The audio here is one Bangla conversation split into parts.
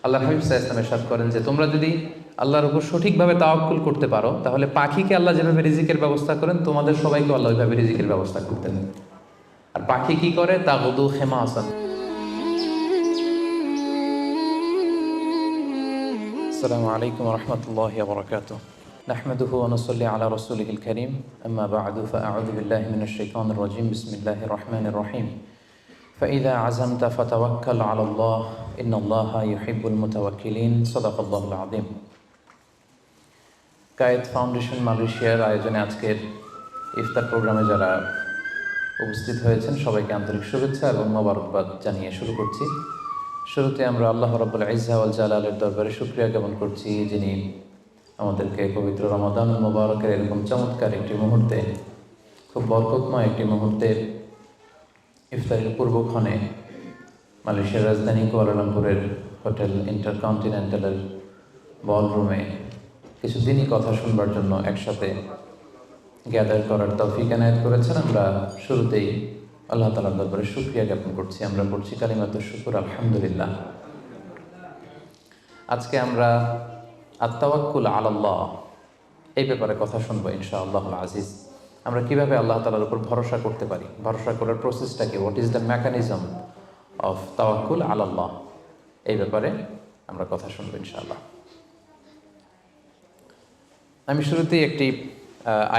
আল্লাহ হাবিব সাল্লাল্লাহু আলাইহি ওয়াসাল্লাম ইরশাদ করেন যে তোমরা যদি আল্লাহর উপর সঠিকভাবে তাওয়াক্কুল করতে পারো, তাহলে পাখিকে আল্লাহ যেভাবে রিজিকের ব্যবস্থা করেন, তোমাদের সবাইকে আল্লাহ ওইভাবে রিজিকের ব্যবস্থা করতেন। আর পাখি কি করে? তাগুদু খিমাসান। আসসালামু আলাইকুম ওয়া রাহমাতুল্লাহি ওয়া বারাকাতুহু। নাহমাদুহু ওয়া নুসাল্লি আলা রাসূলিহিল কারীম, আম্মা বা'দু, ফাআউযু বিল্লাহি মিনাশ শাইতানির রাজীম। বিসমিল্লাহির রাহমানির রাহিম। فإذا عزمت فتوكل على الله إن الله يحب المتوكلين صدق الله العظيم। কায়েত ফাউন্ডেশন মালয়েশিয়ার আয়োজনে আজকের ইফতার প্রোগ্রামে যারা উপস্থিত হয়েছেন সবাইকে আন্তরিক শুভেচ্ছা এবং মোবারকবাদ জানিয়ে শুরু করছি। শুরুতে আমরা আল্লাহ রাব্বুল ইজ্জা ওয়াল জালালের দরবারে শুকরিয়া জ্ঞাপন করছি, যিনি আমাদেরকে পবিত্র রমাদান মুবারকের এরকম চমৎকার একটি মুহূর্তে, খুব বরকতময় একটি মুহূর্তে ইফতারের পূর্বক্ষণে মালয়েশিয়ার রাজধানী কুয়ালালামপুরের হোটেল ইন্টারকন্টিনেন্টালের বলরুমে কিছুদিনই কথা শুনবার জন্য একসাথে গ্যাদার করার তৌফিক এনায়েত করেছেন। আমরা শুরুতেই আল্লাহ তাআলার দরবারে শুকরিয়া জ্ঞাপন করছি। আমরা পড়ছি কালিমাতুশ শুকর, আলহামদুলিল্লাহ। আজকে আমরা আত-তাওয়াক্কুল আলাল্লাহ এই ব্যাপারে কথা শুনবো ইনশাআল্লাহুল আজিজ। আমরা কিভাবে আল্লাহ তাআলার উপর ভরসা করতে পারি, ভরসা করার প্রসেসটা কি, what is the mechanism of তাওয়াক্কুল আলাল্লাহ, এই ব্যাপারে আমরা কথা শুনবো ইনশাআল্লাহ। আমি শুরুতেই একটি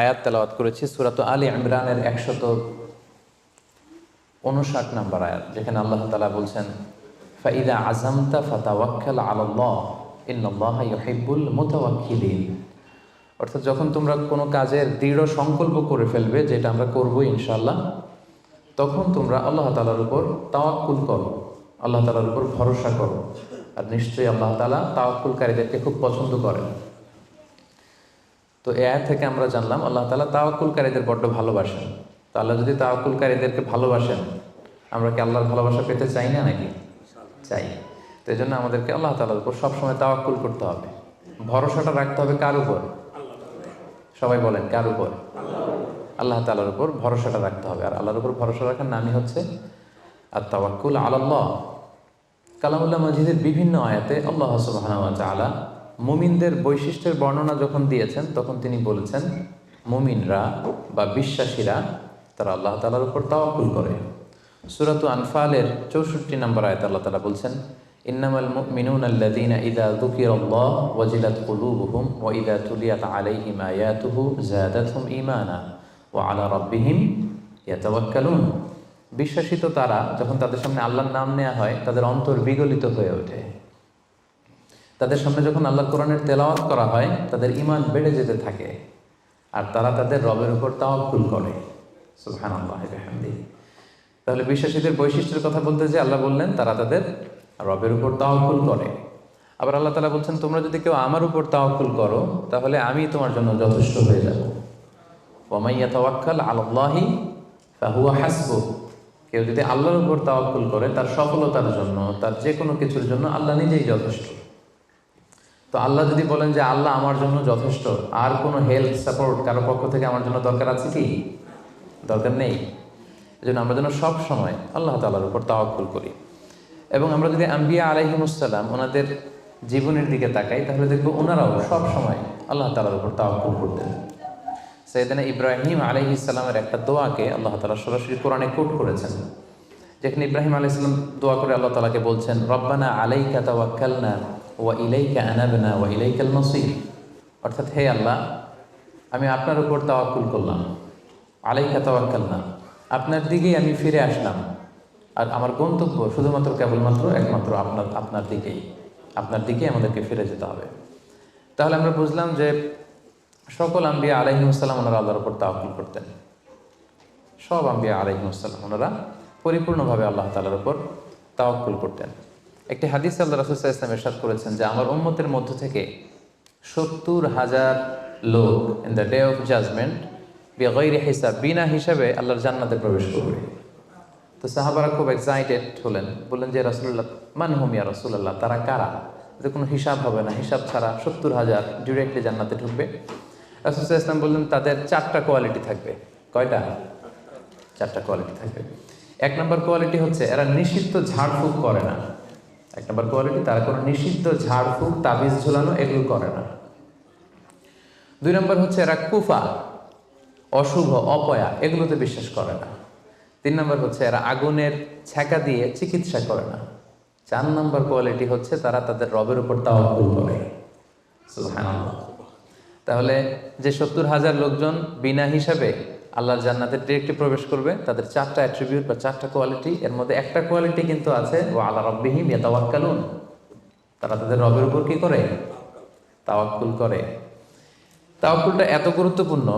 আয়াত তেলাওয়াত করেছি, সূরা আলে ইমরানের 159 নম্বর আয়াত, যেখানে আল্লাহ তাআলা বলছেন ফাইদা আযামতা ফাতাওয়াক্কাল আলাল্লাহ ইন্নাল্লাহা ইউহিব্বুল মুতাওয়াক্কিলিন। অর্থাৎ যখন তোমরা কোনো কাজের দৃঢ় সংকল্প করে ফেলবে যে এটা আমরা করবো ইনশাআল্লাহ, তখন তোমরা আল্লাহ তাআলার উপর তাওয়াক্কুল করো, আল্লাহ তাআলার উপর ভরসা করো। আর নিশ্চয়ই আল্লাহ তাআলা তাওয়াক্কুলকারীদেরকে খুব পছন্দ করেন। তো এই আয়াত থেকে আমরা জানলাম আল্লাহ তাআলা তাওয়াক্কুলকারীদের বড্ড ভালোবাসেন। তো আল্লাহ যদি তাওয়াক্কুলকারীদেরকে ভালোবাসেন, আমরা কি আল্লাহর ভালোবাসা পেতে চাই না নাকি? চাই। তো এই জন্য আমাদেরকে আল্লাহ তাআলার উপর সবসময় তাওয়াক্কুল করতে হবে। ভরসাটা রাখতে হবে কার উপর? সবাই বলেন, কার উপর? আল্লাহ তাআলার উপর ভরসাটা রাখতে হবে। আর আল্লাহর উপর ভরসা রাখার নামই হচ্ছে আত-তাওয়াক্কুল আলাল্লাহ। কালামুল্লাহ মাজিদের বিভিন্ন আয়াতে আল্লাহ সুবহানাহু ওয়া তাআলা মুমিনদের বৈশিষ্ট্যের বর্ণনা যখন দিয়েছেন, তখন তিনি বলেছেন মুমিনরা বা বিশ্বাসীরা তারা আল্লাহ তাআলার উপর তাওয়াক্কুল করে। সূরাত আনফালের 64 নম্বর আয়াতে আল্লাহ তাআলা বলছেন ইন্নামাল মুমিনুনা আল্লাযীনা ইযা যুকিরাল্লাহু ওয়াজিলাত কুলুবুহুম ওয়া ইযা তুলিয়াত আলাইহিম আয়াতুহু যাদাতহুম ঈমানা ওয়া আলা রাব্বিহিম ইয়াতাওয়াক্কালুন। বিশ্বাসী তো তারা, যখন তাদের সামনে আল্লাহর নাম নেওয়া হয় তাদের অন্তর বিগলিত হয়ে ওঠে। তাদের সামনে যখন আল্লাহর কোরআনের তেলাওয়াত করা হয় তাদের ঈমান বেড়ে যেতে থাকে, আর তারা তাদের রবের উপর তাওয়াক্কুল করে। সুবহানাল্লাহি ওয়া বিহামদিহি। তাহলে বিশ্বাসীদের বৈশিষ্ট্যের কথা বলতে যে আল্লাহ বললেন তারা তাদের রবের উপর তাওয়াক্কুল করে। আবার আল্লাহ তাআলা বলছেন তোমরা যদি কেউ আমার উপর তাওয়াক্কুল করো তাহলে আমি তোমার জন্য যথেষ্ট হয়ে যাব। ওয়া মান ইয়াতাওয়াক্কাল আলাল্লাহি ফাহুয়া হাসবুহ। কেউ যদি আল্লাহর উপর তাওয়াক্কুল করে তার সফলতার জন্য, তার যে কোনো কিছুর জন্য আল্লাহ নিজেই যথেষ্ট। তো আল্লাহ যদি বলেন যে আল্লাহ আমার জন্য যথেষ্ট, আর কোনো হেল্প সাপোর্ট কারো পক্ষ থেকে আমার জন্য দরকার আছে কি? দরকার নেই। এজন্য আমরা যেন সব সময় আল্লাহ তাআলার উপর তাওয়াক্কুল করি। এবং আমরা যদি আম্বিয়া আলাইহিমুসসালাম ওনাদের জীবনের দিকে তাকাই, তাহলে দেখবো ওনারাও সব সময় আল্লাহ তাআলার উপর তাওয়াক্কুল করতেন। সাইয়েদনা ইব্রাহিম আলাইহিস সালামের একটা দোয়াকে আল্লাহ তাআলা সরাসরি কোরআনে কোট করেছেন, যেখানে ইব্রাহিম আলাইহিস সালাম দোয়া করে আল্লাহ তাআলাকে বলছেন রব্বানা আলাইকা তাওয়াক্কালনা ওয়া ইলাইকা আনাবনা ওয়া ইলাইকাল মাসির। অর্থাৎ হে আল্লাহ, আমি আপনার উপর তাওয়াক্কুল করলাম, আলাইকা তাওয়াক্কালনা, আপনার দিকেই আমি ফিরে আসলাম, আর আমার গন্তব্য শুধুমাত্র কেবলমাত্র একমাত্র আপনার দিকেই আমাদেরকে ফিরে যেতে হবে। তাহলে আমরা বুঝলাম যে সকল আম্বিয়া আলাইহিমুসসালাম ওনারা আল্লাহর উপর তাওয়াক্কুল করতেন। সব আম্বিয়া আলাইহিমুসসালাম ওনারা পরিপূর্ণভাবে আল্লাহ তাআলার উপর তাওয়াক্কুল করতেন। একটি হাদিস আল্লাহ রাসূল সাল্লাল্লাহু আলাইহি ওয়াসাল্লাম ইরশাদ করেছেন যে আমার উম্মতের মধ্য থেকে 70,000 লোক in the day of judgement বিগাইরি হিসাব, বিনা হিসাবে আল্লাহর জান্নাতে প্রবেশ করবে। তো সাহাবারা খুব এক্সাইটেড হলেন, বললেন যে রাসূলুল্লাহ মান হুম ইয়া রাসূলুল্লাহ, তারা কারা? যে কোনো হিসাব হবে না, হিসাব ছাড়া 70,000 ডিরেক্টলি জান্নাতে ঢুকবে। রাসূল সাল্লাল্লাহু আলাইহি ওয়াসাল্লাম বললেন তাদের 4টা কোয়ালিটি থাকবে। কয়টা? 4টা কোয়ালিটি থাকবে। 1 নম্বর কোয়ালিটি হচ্ছে এরা নিষিদ্ধ ঝাড়ফুঁক করে না। এক নম্বর কোয়ালিটি, তারা কোনো নিষিদ্ধ ঝাড়ফুঁক তাবিজ ঝুলানো এগুলো করে না। 2 নম্বর হচ্ছে এরা কুফা, অশুভ, অপয়া এগুলোতে বিশ্বাস করে না। 3 নম্বর হচ্ছে এরা আগুনের ছ্যাঁকা দিয়ে চিকিৎসা করে না। 4 নম্বর কোয়ালিটি হচ্ছে তারা তাদের রবের উপর তাওয়াক্কুল করে। সুবহানাল্লাহ। তাহলে যে 70,000 লোকজন বিনা হিসাবে আল্লাহর জান্নাতে ডিরেক্টলি প্রবেশ করবে, তাদের 4টা অ্যাট্রিবিউট বা 4টা কোয়ালিটি, এর মধ্যে একটা কোয়ালিটি কিন্তু আছে ওয়া আলা রাব্বিহিম ইয়াতাওয়াক্কালুন, তারা তাদের রবের উপর কি করে? তাওয়াক্কুল করে। তাওয়াক্কুলটা এত গুরুত্বপূর্ণ,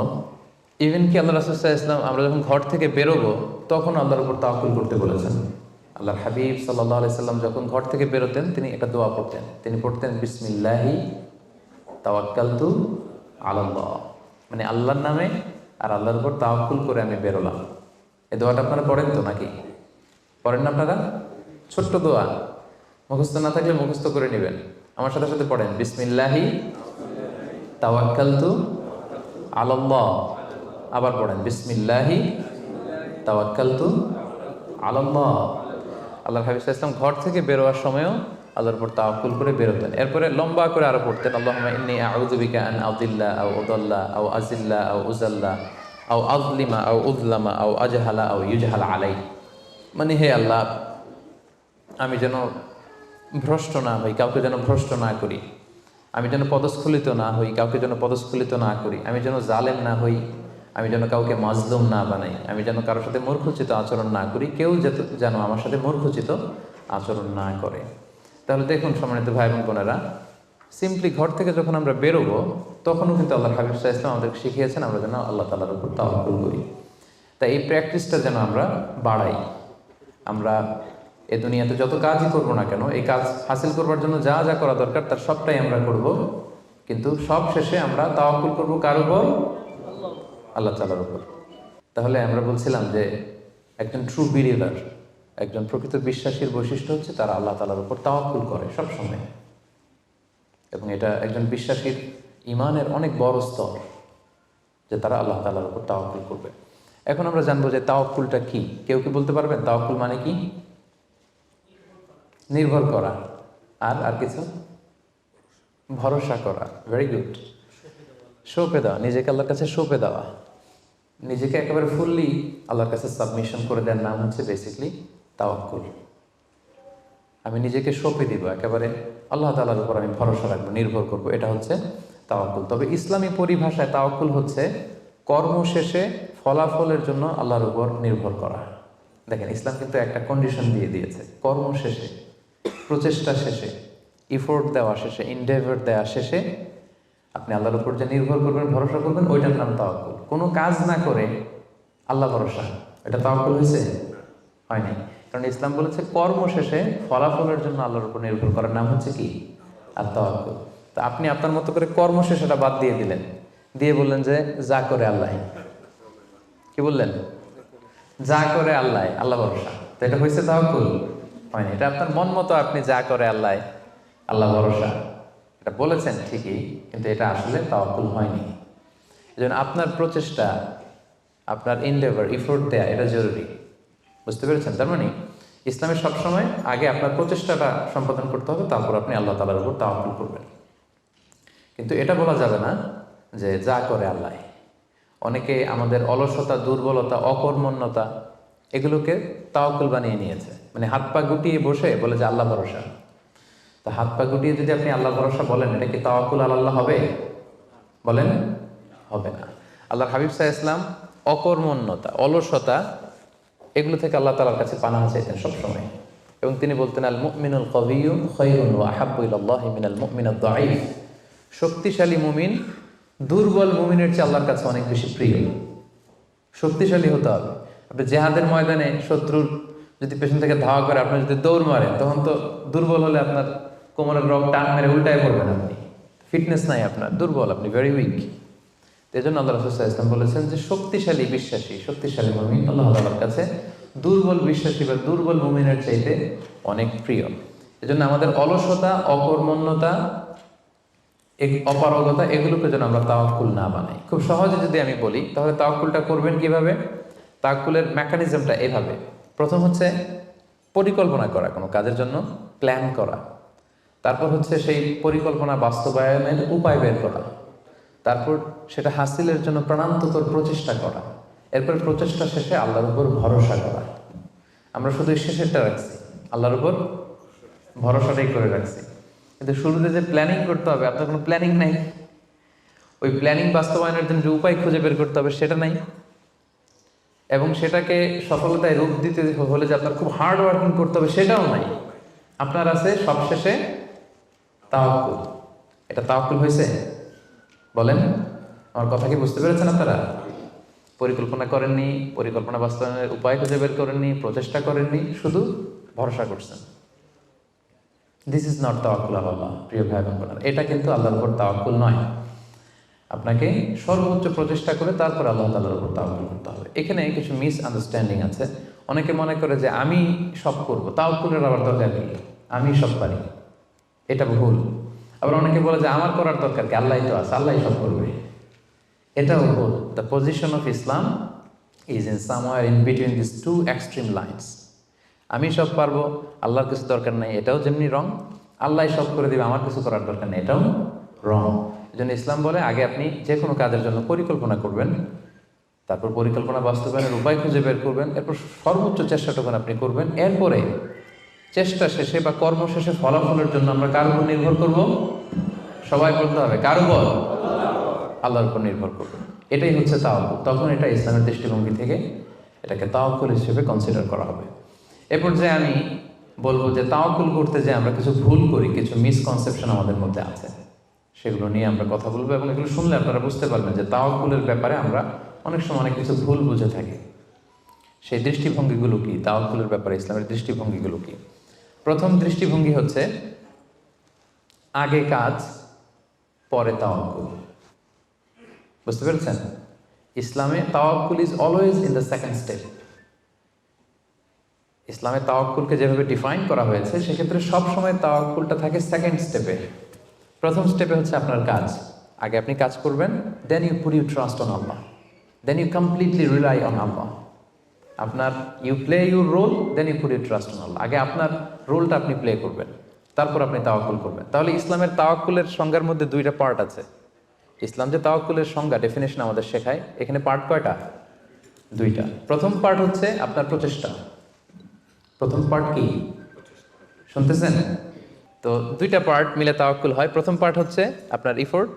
ইভেন কি আল্লাহ রাসূল সাল্লাল্লাহু আলাইহি ওয়াসাল্লাম আমরা যখন ঘর থেকে বেরোবো তখন আল্লাহর উপর তাওয়াক্কুল করতে বলেছেন। আল্লাহর হাবিব সাল্লাল্লাহু আলাইহি সাল্লাম যখন ঘর থেকে বেরোতেন তিনি একটা দোয়া পড়তেন, তিনি পড়তেন বিসমিল্লাহি তাওয়াক্কালতু আলাল্লাহ, মানে আল্লাহর নামে আর আল্লাহর উপর তাওয়াক্কুল করে আমি বেরোলাম। এই দোয়াটা আপনারা পড়েন তো নাকি? পড়েন না আপনারা? ছোট্ট দোয়া, মুখস্থ না থাকলে মুখস্থ করে নেবেন। আমার সাথে সাথে পড়েন বিসমিল্লাহি তাওয়াক্কালতু আলাল্লাহ। আবার পড়েন বিসমিল্লাহি তাওয়াক্কালতু আলাল্লাহ। আল্লাহর হাবিব সাল্লাল্লাহু আলাইহি ওয়াসাল্লাম ঘর থেকে বেরোয়ার সময়ও আল্লাহর উপর তাওয়াক্কুল করে বেরোতেন। এরপরে লম্বা করে আরো পড়তেন আল্লাহুম্মা ইন্নী আউযু বিকা আন আযিল্লা আও উযাল্লা আও আযিল্লা আও উযাল্লা আও আযলিমা আও উযলামা আও আজহালা আও ইউজহালা আলাই, মানে হে আল্লাহ আমি যেন ভ্রষ্ট না হই, কাউকে যেন ভ্রষ্ট না করি, আমি যেন পদস্খলিত না হই, কাউকে যেন পদস্খলিত না করি, আমি যেন জালেম না হই, আমি যেন কাউকে মাজলুম না বানাই, আমি যেন কারোর সাথে মূর্খোচিত আচরণ না করি, কেউ যেন আমার সাথে মূর্খোচিত আচরণ না করে। তাহলে দেখুন সম্মানিত ভাই এবং বোনেরা, সিম্পলি ঘর থেকে যখন আমরা বেরোবো তখনও কিন্তু আল্লাহ হাবিব সাল্লাল্লাহু আলাইহি ওয়াসাল্লাম আমাদেরকে শিখিয়েছেন আমরা যেন আল্লাহ তাআলার উপর তাওয়াক্কুল করি। তাই এই প্র্যাকটিসটা যেন আমরা বাড়াই। আমরা এ দুনিয়াতে যত কাজই করবো না কেন, এই কাজ হাসিল করবার জন্য যা যা করা দরকার তার সবটাই আমরা করব, কিন্তু সব শেষে আমরা তাওয়াক্কুল করবো কার উপর? আল্লাহ তাআলার উপর। তাহলে আমরা বলছিলাম যে একজন ট্রু বিলিভার, একজন প্রকৃত বিশ্বাসীর বৈশিষ্ট্য হচ্ছে তারা আল্লাহ তাআলার উপর তাওয়াক্কুল করে সবসময়, এবং এটা একজন বিশ্বাসীর ঈমানের অনেক বড় স্তর যে তারা আল্লাহ তাআলার উপর তাওয়াক্কুল করবে। এখন আমরা জানবো যে তাওয়াক্কুলটা কি। কেউ কি বলতে পারবেন তাওয়াক্কুল মানে কি? নির্ভর করা, আর কিছু? ভরসা করা। Very good. সঁপে দেওয়া, নিজেকে আল্লাহর কাছে সঁপে দেওয়া, নিজেকে একেবারে ফুললি আল্লাহর কাছে সাবমিশন করে দেওয়ার নাম হচ্ছে বেসিকলি তাওয়াক্কুল। আমি নিজেকে সঁপে দিব, একেবারে আল্লাহ তাআলার উপর আমি ভরসা রাখবো, নির্ভর করবো, এটা হচ্ছে তাওয়াক্কুল। তবে ইসলামী পরিভাষায় তাওয়াক্কুল হচ্ছে কর্ম শেষে ফলাফলের জন্য আল্লাহর উপর নির্ভর করা। দেখেন ইসলাম কিন্তু একটা কন্ডিশন দিয়ে দিয়েছে, কর্ম শেষে, প্রচেষ্টা শেষে, ইফোর্ট দেওয়া শেষে, ইনডেভার দেওয়া শেষে আপনি আল্লাহর উপর যে নির্ভর করবেন, ভরসা করবেন, ওইটার নাম তাওয়াক্কুল। কোনো কাজ না করে আল্লাহ ভরসা, এটা তাওয়াক্কুল হয়েছে? হয়নি। কারণ ইসলাম বলেছে কর্ম শেষে ফলাফলের জন্য আল্লাহর উপর নির্ভর করার নাম হচ্ছে কি? আর তাওয়াক্কুল। তা আপনি আপনার মতো করে কর্ম শেষেটা বাদ দিয়ে দিলেন, দিয়ে বললেন যে যা করে আল্লাহ। কি বললেন? যা করে আল্লাহ, আল্লাহ ভরসা। তো এটা হয়েছে তাওয়াক্কুল? হয়নি। এটা আপনার মন মতো আপনি যা করে আল্লাহ, আল্লাহ ভরসা, এটা বলেছেন ঠিকই, কিন্তু এটা আসলে তাওয়াক্কুল হয়নি। এজন্য আপনার প্রচেষ্টা, আপনার এনডেভার, ইফোর্ট দেয়া এটা জরুরি। বুঝতে পেরেছেন? তার মানে ইসলামে সবসময় আগে আপনার প্রচেষ্টাটা সম্পাদন করতে হবে, তারপর আপনি আল্লাহ তাআলার উপর তাওয়াক্কুল করবেন। কিন্তু এটা বলা যাবে না যে যা করে আল্লাহ। অনেকে আমাদের অলসতা, দুর্বলতা, অকর্মণ্যতা এগুলোকে তাওয়াক্কুল বানিয়ে নিয়েছে। মানে হাত পা গুটিয়ে বসে বলে যে আল্লাহ ভরসা। তো হাত পা গুটিয়ে যদি আপনি আল্লাহ ভরসা বলেন, এটা কি তাওয়াক্কুল আলাল্লাহ হবে? বলেন, হবে না। আল্লাহর হাবিব সাল্লাল্লাহু আলাইহি ওয়াসাল্লাম অকর্মণ্যতা, অলসতা এগুলো থেকে আল্লাহ তাআলার কাছে পানাহ চাইতেন সবসময়, এবং তিনি বলতেন আল মুমিনুল কওয়িয়্যু খায়রুন ওয়া আহাব্বু ইলাল্লাহি মিনাল মুমিনিদ দাঈফ। শক্তিশালী মুমিন দুর্বল মুমিনের চেয়ে আল্লাহর কাছে অনেক বেশি প্রিয়। শক্তিশালী হতে হবে। আপনি জেহাদের ময়দানে শত্রুর যদি পেছন থেকে ধাওয়া করে আপনি যদি দৌড় মারেন, তখন তো দুর্বল হলে আপনার কোমরের রগ টান মেরে উল্টায় পড়বেন, আপনি ফিটনেস নাই, আপনার দুর্বল, আপনি ভেরি উইক। এই জন্য আল্লাহ রাসূল সাল্লাল্লাহু আলাইহি ওয়াসাল্লাম বলেছেন যে শক্তিশালী বিশ্বাসী, শক্তিশালী মুমিন আল্লাহ তাআলার কাছে দুর্বল বিশ্বাসী বা দুর্বল মুমিনের চাইতে অনেক প্রিয়। এজন্য আমাদের অলসতা, অকর্মণ্যতা, অপারগতা এগুলোকে যেন আমরা তাওয়াক্কুল না বানাই। খুব সহজে যদি আমি বলি তাহলে তাওয়াক্কুলটা করবেন কিভাবে? তাওয়াক্কুলের মেকানিজমটা এভাবে। প্রথম হচ্ছে পরিকল্পনা করা, কোনো কাজের জন্য প্ল্যান করা, তারপর হচ্ছে সেই পরিকল্পনা বাস্তবায়নের উপায় বের করা, তারপর সেটা হাসিলের জন্য প্রাণান্তকর প্রচেষ্টা করা, এরপর প্রচেষ্টা শেষে আল্লাহর উপর ভরসা করা। আমরা শুধু শেষেরটা রাখছি, আল্লাহর উপর ভরসাটাই করে রাখছি, কিন্তু শুরুতে যে প্ল্যানিং করতে হবে, আপনার কোনো প্ল্যানিং নাই। ওই প্ল্যানিং বাস্তবায়নের জন্য যে উপায় খুঁজে বের করতে হবে সেটা নাই, এবং সেটাকে সফলতায় রূপ দিতে হলে যে আপনার খুব হার্ড ওয়ার্কিং করতে হবে সেটাও নাই। আপনার আছে সবশেষে তাওয়াক্কুল। এটা তাওয়াক্কুল হয়েছে? বলেন, আমার কথা কি বুঝতে পেরেছেন আপনারা? পরিকল্পনা করেননি, পরিকল্পনা বাস্তবায়নের উপায় খুঁজে বের করেননি, প্রচেষ্টা করেননি, শুধু ভরসা করছেন। দিস ইজ নট তাওয়াক্কুল আল্লাহ। প্রিয় ভাই বোনেরা, এটা কিন্তু আল্লাহর উপর তাওয়াক্কুল নয়। আপনাকে সর্বোচ্চ প্রচেষ্টা করে তারপর আল্লাহ তাআলার উপর তাওয়াক্কুল করতে হবে। এখানে কিছু মিস আন্ডারস্ট্যান্ডিং আছে। অনেকে মনে করে যে আমি সব করব, তাওয়াক্কুলের আবার দরকার কি, আমি সব পারি, এটা ভুল। আবার অনেকে বলে যে আমার করার দরকার কি, আল্লাহই তো আছে, আল্লাহই সব করবে, এটাও ভুল। The position of Islam is in somewhere in between this two extreme lines. আমি সব পারবো, আল্লাহর কিছু দরকার নেই, এটাও যেমনি রং। আল্লাহ সব করে দিবে, আমার কিছু করার দরকার নেই, এটাও রং। এই জন্য ইসলাম বলে আগে আপনি যে কোনো কাজের জন্য পরিকল্পনা করবেন, তারপর পরিকল্পনা বাস্তবায়নের উপায় খুঁজে বের করবেন, এরপর সর্বোচ্চ চেষ্টাটুকু আপনি করবেন। এরপরে চেষ্টা শেষে বা কর্ম শেষে ফলাফলের জন্য আমরা কার উপর নির্ভর করব? সবাই বলতে হবে কার উপর? আল্লাহর উপর নির্ভর করব। এটাই হচ্ছে তাওয়াক্কুল। তখন এটা ইসলামের দৃষ্টিভঙ্গি থেকে এটাকে তাওয়াক্কুল হিসেবে কনসিডার করা হবে। এরপর যে আমি বলবো যে তাওয়াক্কুল করতে যে আমরা কিছু ভুল করি, কিছু মিসকনসেপশন আমাদের মধ্যে আছে, সেগুলো নিয়ে আমরা কথা বলবো, এবং এগুলো শুনলে আপনারা বুঝতে পারবেন যে তাওয়াক্কুলের ব্যাপারে আমরা অনেক সময় অনেক কিছু ভুল বুঝে থাকি। সেই দৃষ্টিভঙ্গিগুলো কি, তাওয়াক্কুলের ব্যাপারে ইসলামের দৃষ্টিভঙ্গিগুলো কি? প্রথম দৃষ্টিভঙ্গি হচ্ছে আগে কাজ পরে তাওয়াক্কুল। বুঝতে পেরেছেন? ইসলামে তাওয়াক্কুল is always in the second step. ইসলামে তাওয়াক্কুলকে যেভাবে ডিফাইন করা হয়েছে, সেক্ষেত্রে সবসময় তাওয়াক্কুলটা থাকে সেকেন্ড স্টেপে। প্রথম স্টেপে হচ্ছে আপনার কাজ। আগে আপনি কাজ করবেন, then you put you trust on Allah, then you completely rely on Allah. আপনার you play your role, then you put you trust on Allah. আগে আপনার রোলটা আপনি প্লে করবেন, তারপর আপনি তাওয়াক্কুল করবেন। তাহলে ইসলামের তাওয়াক্কুলের সংজ্ঞার মধ্যে দুইটা পার্ট আছে। ইসলাম যে তাওয়াক্কুলের সংজ্ঞা, ডেফিনেশন আমাদের শেখায়, এখানে পার্ট কয়টা? দুইটা। প্রথম পার্ট হচ্ছে আপনার প্রচেষ্টা। প্রথম পার্ট কি শুনতেছেন? তো দুইটা পার্ট মিলে তাওয়াক্কুল হয়। প্রথম পার্ট হচ্ছে আপনার ইফোর্ট,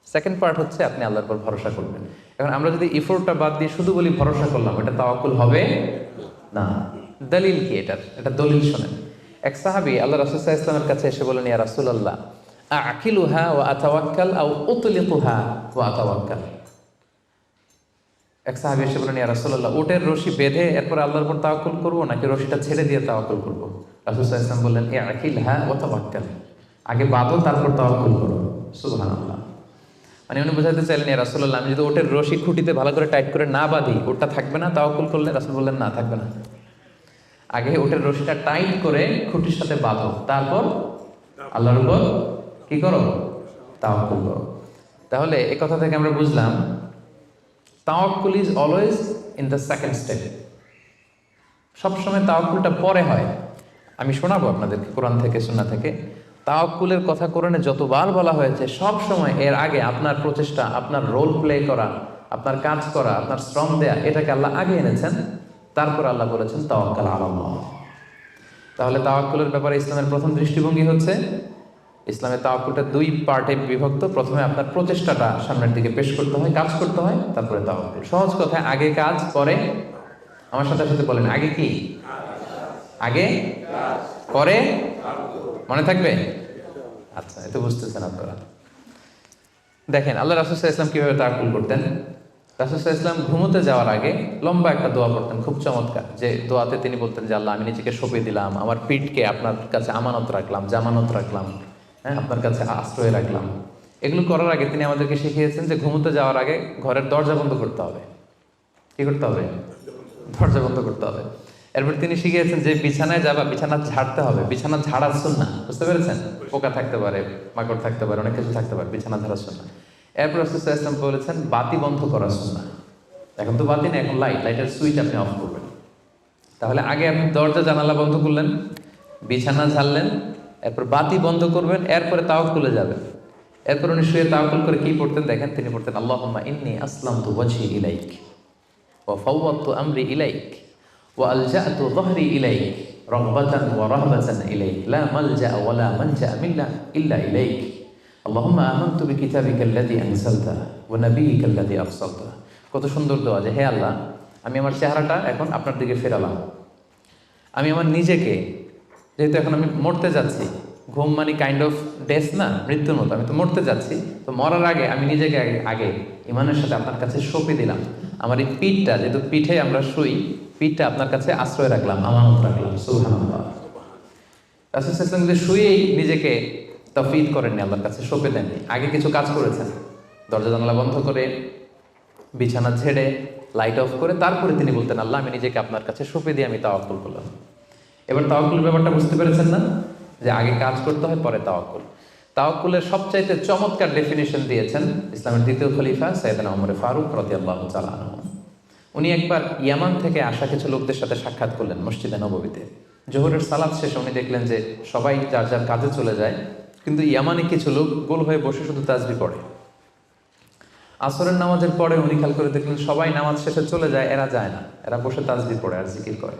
সেকেন্ড পার্ট হচ্ছে আপনি আল্লাহর উপর ভরসা করবেন। এখন আমরা যদি ইফোর্টটা বাদ দিয়ে শুধু বলি ভরসা করলাম, এটা তাওয়াক্কুল হবে না। দলিল কি এটার? এটা দলিল শোনেন। এক সাহাবী আল্লাহ রাসূল সাল্লাল্লাহু আলাইহি ওয়াসাল্লামের কাছে এসে বলেন, ইয়া রাসূলুল্লাহ, আকিলুহা ওয়া আতাওয়াক্কাল আও উতলিকুহা ওয়া আতাওয়াক্কাল। এক সাহাবী এসে বলেন, ইয়া রাসূলুল্লাহ, উটের রশি বেঁধে এরপর আল্লাহর উপর তাওয়াক্কুল করবো, নাকি রশিটা ছেড়ে দিয়ে তাওয়াক্কুল করবো? রাসূল সাল্লাল্লাহু আলাইহি ওয়াসাল্লাম বললেন, আকিলহা ওয়া তাওয়াক্কাল, আগে বাঁধো তারপর তাওয়াক্কুল করো। সুবহানাল্লাহ। মানে উনি বোঝাতে চাইলেন, ইয়া রাসূলুল্লাহ, আমি যদি ওটের রশি খুঁটিতে ভালো করে টাইট করে না বাঁধি, ওটা থাকবে না তাওয়াক্কুল করলে? রাসূল বললেন, না, থাকবে না। আগে ওটের রশিটা টাইট করে খুঁটির সাথে বাঁধো, তারপর আল্লাহর উপর কি করো? তাওয়াক্কুল করো। তাহলে এই কথা থেকে আমরা বুঝলাম তাওয়াক্কুল is always in the second step. সবসময় তাওয়াক্কুলটা পরে হয়। আমি শোনাবো আপনাদেরকে কোরআন থেকে, সুন্নাহ থেকে। তাওয়াক্কুলের কথা কোরআনে যতবার বলা হয়েছে, সব সময় এর আগে আপনার প্রচেষ্টা, আপনার রোল প্লে করা, আপনার কাজ করা, আপনার শ্রম দেয়া, এটাকে আল্লাহ আগে এনেছেন, তারপর আল্লাহ বলেছেন তাওয়াক্কাল আলাল্লাহ। তাহলে তাওয়াক্কুলের ব্যাপারে ইসলামের প্রথম দৃষ্টিভঙ্গি হচ্ছে, ইসলামের তাওয়াক্কুলটা দুই পার্টে বিভক্ত। প্রথমে আপনার প্রচেষ্টাটা সামনের দিকে পেশ করতে হয়, কাজ করতে হয়, তারপরে তাওয়াক্কুল। সহজ কথায় আগে কাজ পরে, আমার সাথে সাথে বলেন, আগে কি? আগে পরে, মনে থাকবে? আচ্ছা, এত বুঝতেছেন আপনারা। দেখেন আল্লাহ রাসূল সাল্লাল্লাহু আলাইহি ওয়াসাল্লাম কিভাবে তাওয়াক্কুল করতেন। রাসূল সাল্লাল্লাহু আলাইহি ওয়াসাল্লাম ঘুমোতে যাওয়ার আগে লম্বা একটা দোয়া পড়তেন, খুব চমৎকার। যে দোয়াতে তিনি বলতেন যে, আল্লাহ, আমি নিজেকে সঁপে দিলাম, আমার পিঠকে আপনার কাছে আমানত রাখলাম, জামানত রাখলাম, হ্যাঁ, আপনার কাছে আশ্রয় রাখলাম। এগুলো করার আগে তিনি আমাদেরকে শিখিয়েছেন যে ঘুমোতে যাওয়ার আগে ঘরের দরজা বন্ধ করতে হবে। কি করতে হবে? দরজা বন্ধ করতে হবে। এরপর তিনি শিখিয়েছেন যে বিছানায় যাবা, বিছানা ঝাড়তে হবে। বিছানা ঝাড়ার সুন্নাহ, বুঝতে পেরেছেন? পোকা থাকতে পারে, মাকড় থাকতে পারে, অনেক কিছু থাকতে পারে, বিছানা ঝাড়ার সুন্নাহ। এরপর রাসূল সাল্লাল্লাহু আলাইহি ওয়াসাল্লাম বলেছেন বাতি বন্ধ করার সুন্নাহ। এখন তো বাতি নেই, এখন লাইটের সুইচ আপনি অফ করবেন। তাহলে আগে আপনি দরজা জানালা বন্ধ করলেন, বিছানা ঝাড়লেন, এরপর বাতি বন্ধ করবেন, এরপরে তাওয়াক্কুলে যাবেন। এরপর উনি শুয়ে তাওয়াক্কুল করে কি পড়তেন দেখেন, তিনি পড়তেন আল্লাহুম্মা ইন্নী আসলামতু ওয়াজহি ইলাইক ওয়া ফাওয়াদতু আমরি ইলাইক ওয়া আলজা'তু যহরি ইলাইক রাগবাতান ওয়া রাহবাতান ইলাইক লা মালজা ওয়া লা মানজা মিল্লা ইল্লা ইলাইক আল্লাহুম্মা আমানতু বিকিতাবিকা আল্লাযী আনসালতা ওয়া নাবিয়্যিকা আল্লাযী আরসালতা। কত সুন্দর দোয়া যে হে আল্লাহ, আমি আমার চেহারাটা এখন আপনার দিকে ফেরালাম। আমি আমার নিজেকে, যেহেতু এখন আমি মরতে যাচ্ছি, ঘুম মানে কাইন্ড অফ ডেথ না, মৃত্যুর মতো, আমি তো মরতে যাচ্ছি, তো মরার আগে আমি নিজেকে আগে ইমানের সাথে আপনার কাছে সঁপে দিলাম। আমার এই পিঠটা, যেহেতু পিঠে আমরা শুই, পিঠটা আপনার কাছে আশ্রয় রাখলাম, আমানত রাখলাম। সুবহানাল্লাহ। রাসূল সাল্লাল্লাহু আলাইহি ওয়াসাল্লাম যে শুয়েই নিজেকে তাফওয়ীদ করেননি, আল্লাহর কাছে সঁপে দেননি, আগে কিছু কাজ করেছেন। দরজা জানালা বন্ধ করে, বিছানা ঝেড়ে, লাইট অফ করে, তারপরে তিনি বলতেন আল্লাহ, আমি নিজেকে আপনার কাছে সঁপে দিয়ে আমি তাওয়াক্কুল করলাম। এবার তাওয়াক্কুল ব্যাপারটা বুঝতে পেরেছেন না, যে আগে কাজ করতে হয় পরে তাওয়াক্কুল। তাওয়াক্কুলের সবচাইতে চমৎকার ডেফিনিশন দিয়েছেন ইসলামের দ্বিতীয় খলিফা সাইয়েদনা ওমর ফারুক রাদিয়াল্লাহু তাআলা আনহু। উনি একবার ইয়ামান থেকে আসা কিছু লোকদের সাথে সাক্ষাৎ করলেন মসজিদে নববীতে। জোহরের সালাত শেষে উনি দেখলেন যে সবাই যার যার কাজে চলে যায়, কিন্তু ইয়ামানে কিছু লোক গোল হয়ে বসে শুধু তাসবিহ পড়ে। আসরের নামাজের পরে উনি খেয়াল করে দেখলেন সবাই নামাজ শেষে চলে যায়, এরা যায় না, এরা বসে তাসবিহ পড়ে আর জিকির করে।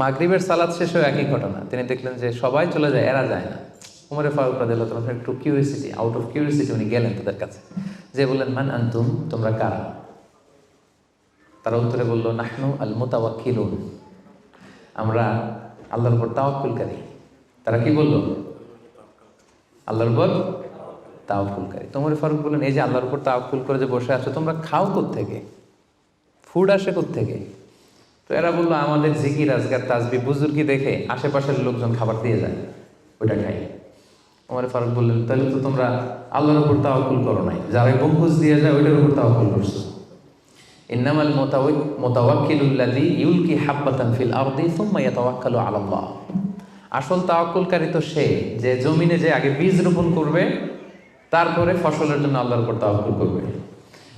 মাগরিবের সালাত শেষেও একই ঘটনা, তিনি দেখলেন যে সবাই চলে যায়, এরা যায় না। উমরে ফারুক রাদিয়াল্লাহু তাআলা একটু কিউরিয়াসিটি, আউট অফ কিউরিয়াসিটি উনি গেলেন তাদের কাছে, যে বললেন মান আনতুম, তোমরা কারা? তারা উত্তরে বলল নাহনু আল মুতাওয়াক্কিলুন, আমরা আল্লাহর উপর তাওয়াক্কুলকারী। তারা কি বলল? আল্লাহর উপর তাওয়াক্কুলকারী। উমরে ফারুক বললেন এই যে আল্লাহর উপর তাওয়াক্কুল করে যে বসে আছো, তোমরা খাও কোত্থেকে? ফুড আসে কোত্থেকে? তো এরা বললো আমাদের জিকির আজকার তাসবিহ বুজুর্গি দেখে আশেপাশের লোকজন খাবার দিয়ে যায়, ওইটা খাই। ওমর ফারুক বললেন তাহলে তো তোমরা আল্লাহর উপর তাওয়াক্কুল করো নাই, যারা গম্বুজ দিয়ে যায় ওইটার উপর তাওয়াক্কুল করছো। ইন্নামাল মুতাওয়াক্কিলুল্লাযী ইউলকি হাব্বাতান ফিল আরদি সুম্মা ইয়াতাওয়াক্কালু আলাল্লাহ। আসল তাওয়াক্কুলকারী তো সে, যে জমিনে যে আগে বীজ রোপণ করবে, তারপরে ফসলের জন্য আল্লাহর উপর তাওয়াক্কুল করবে।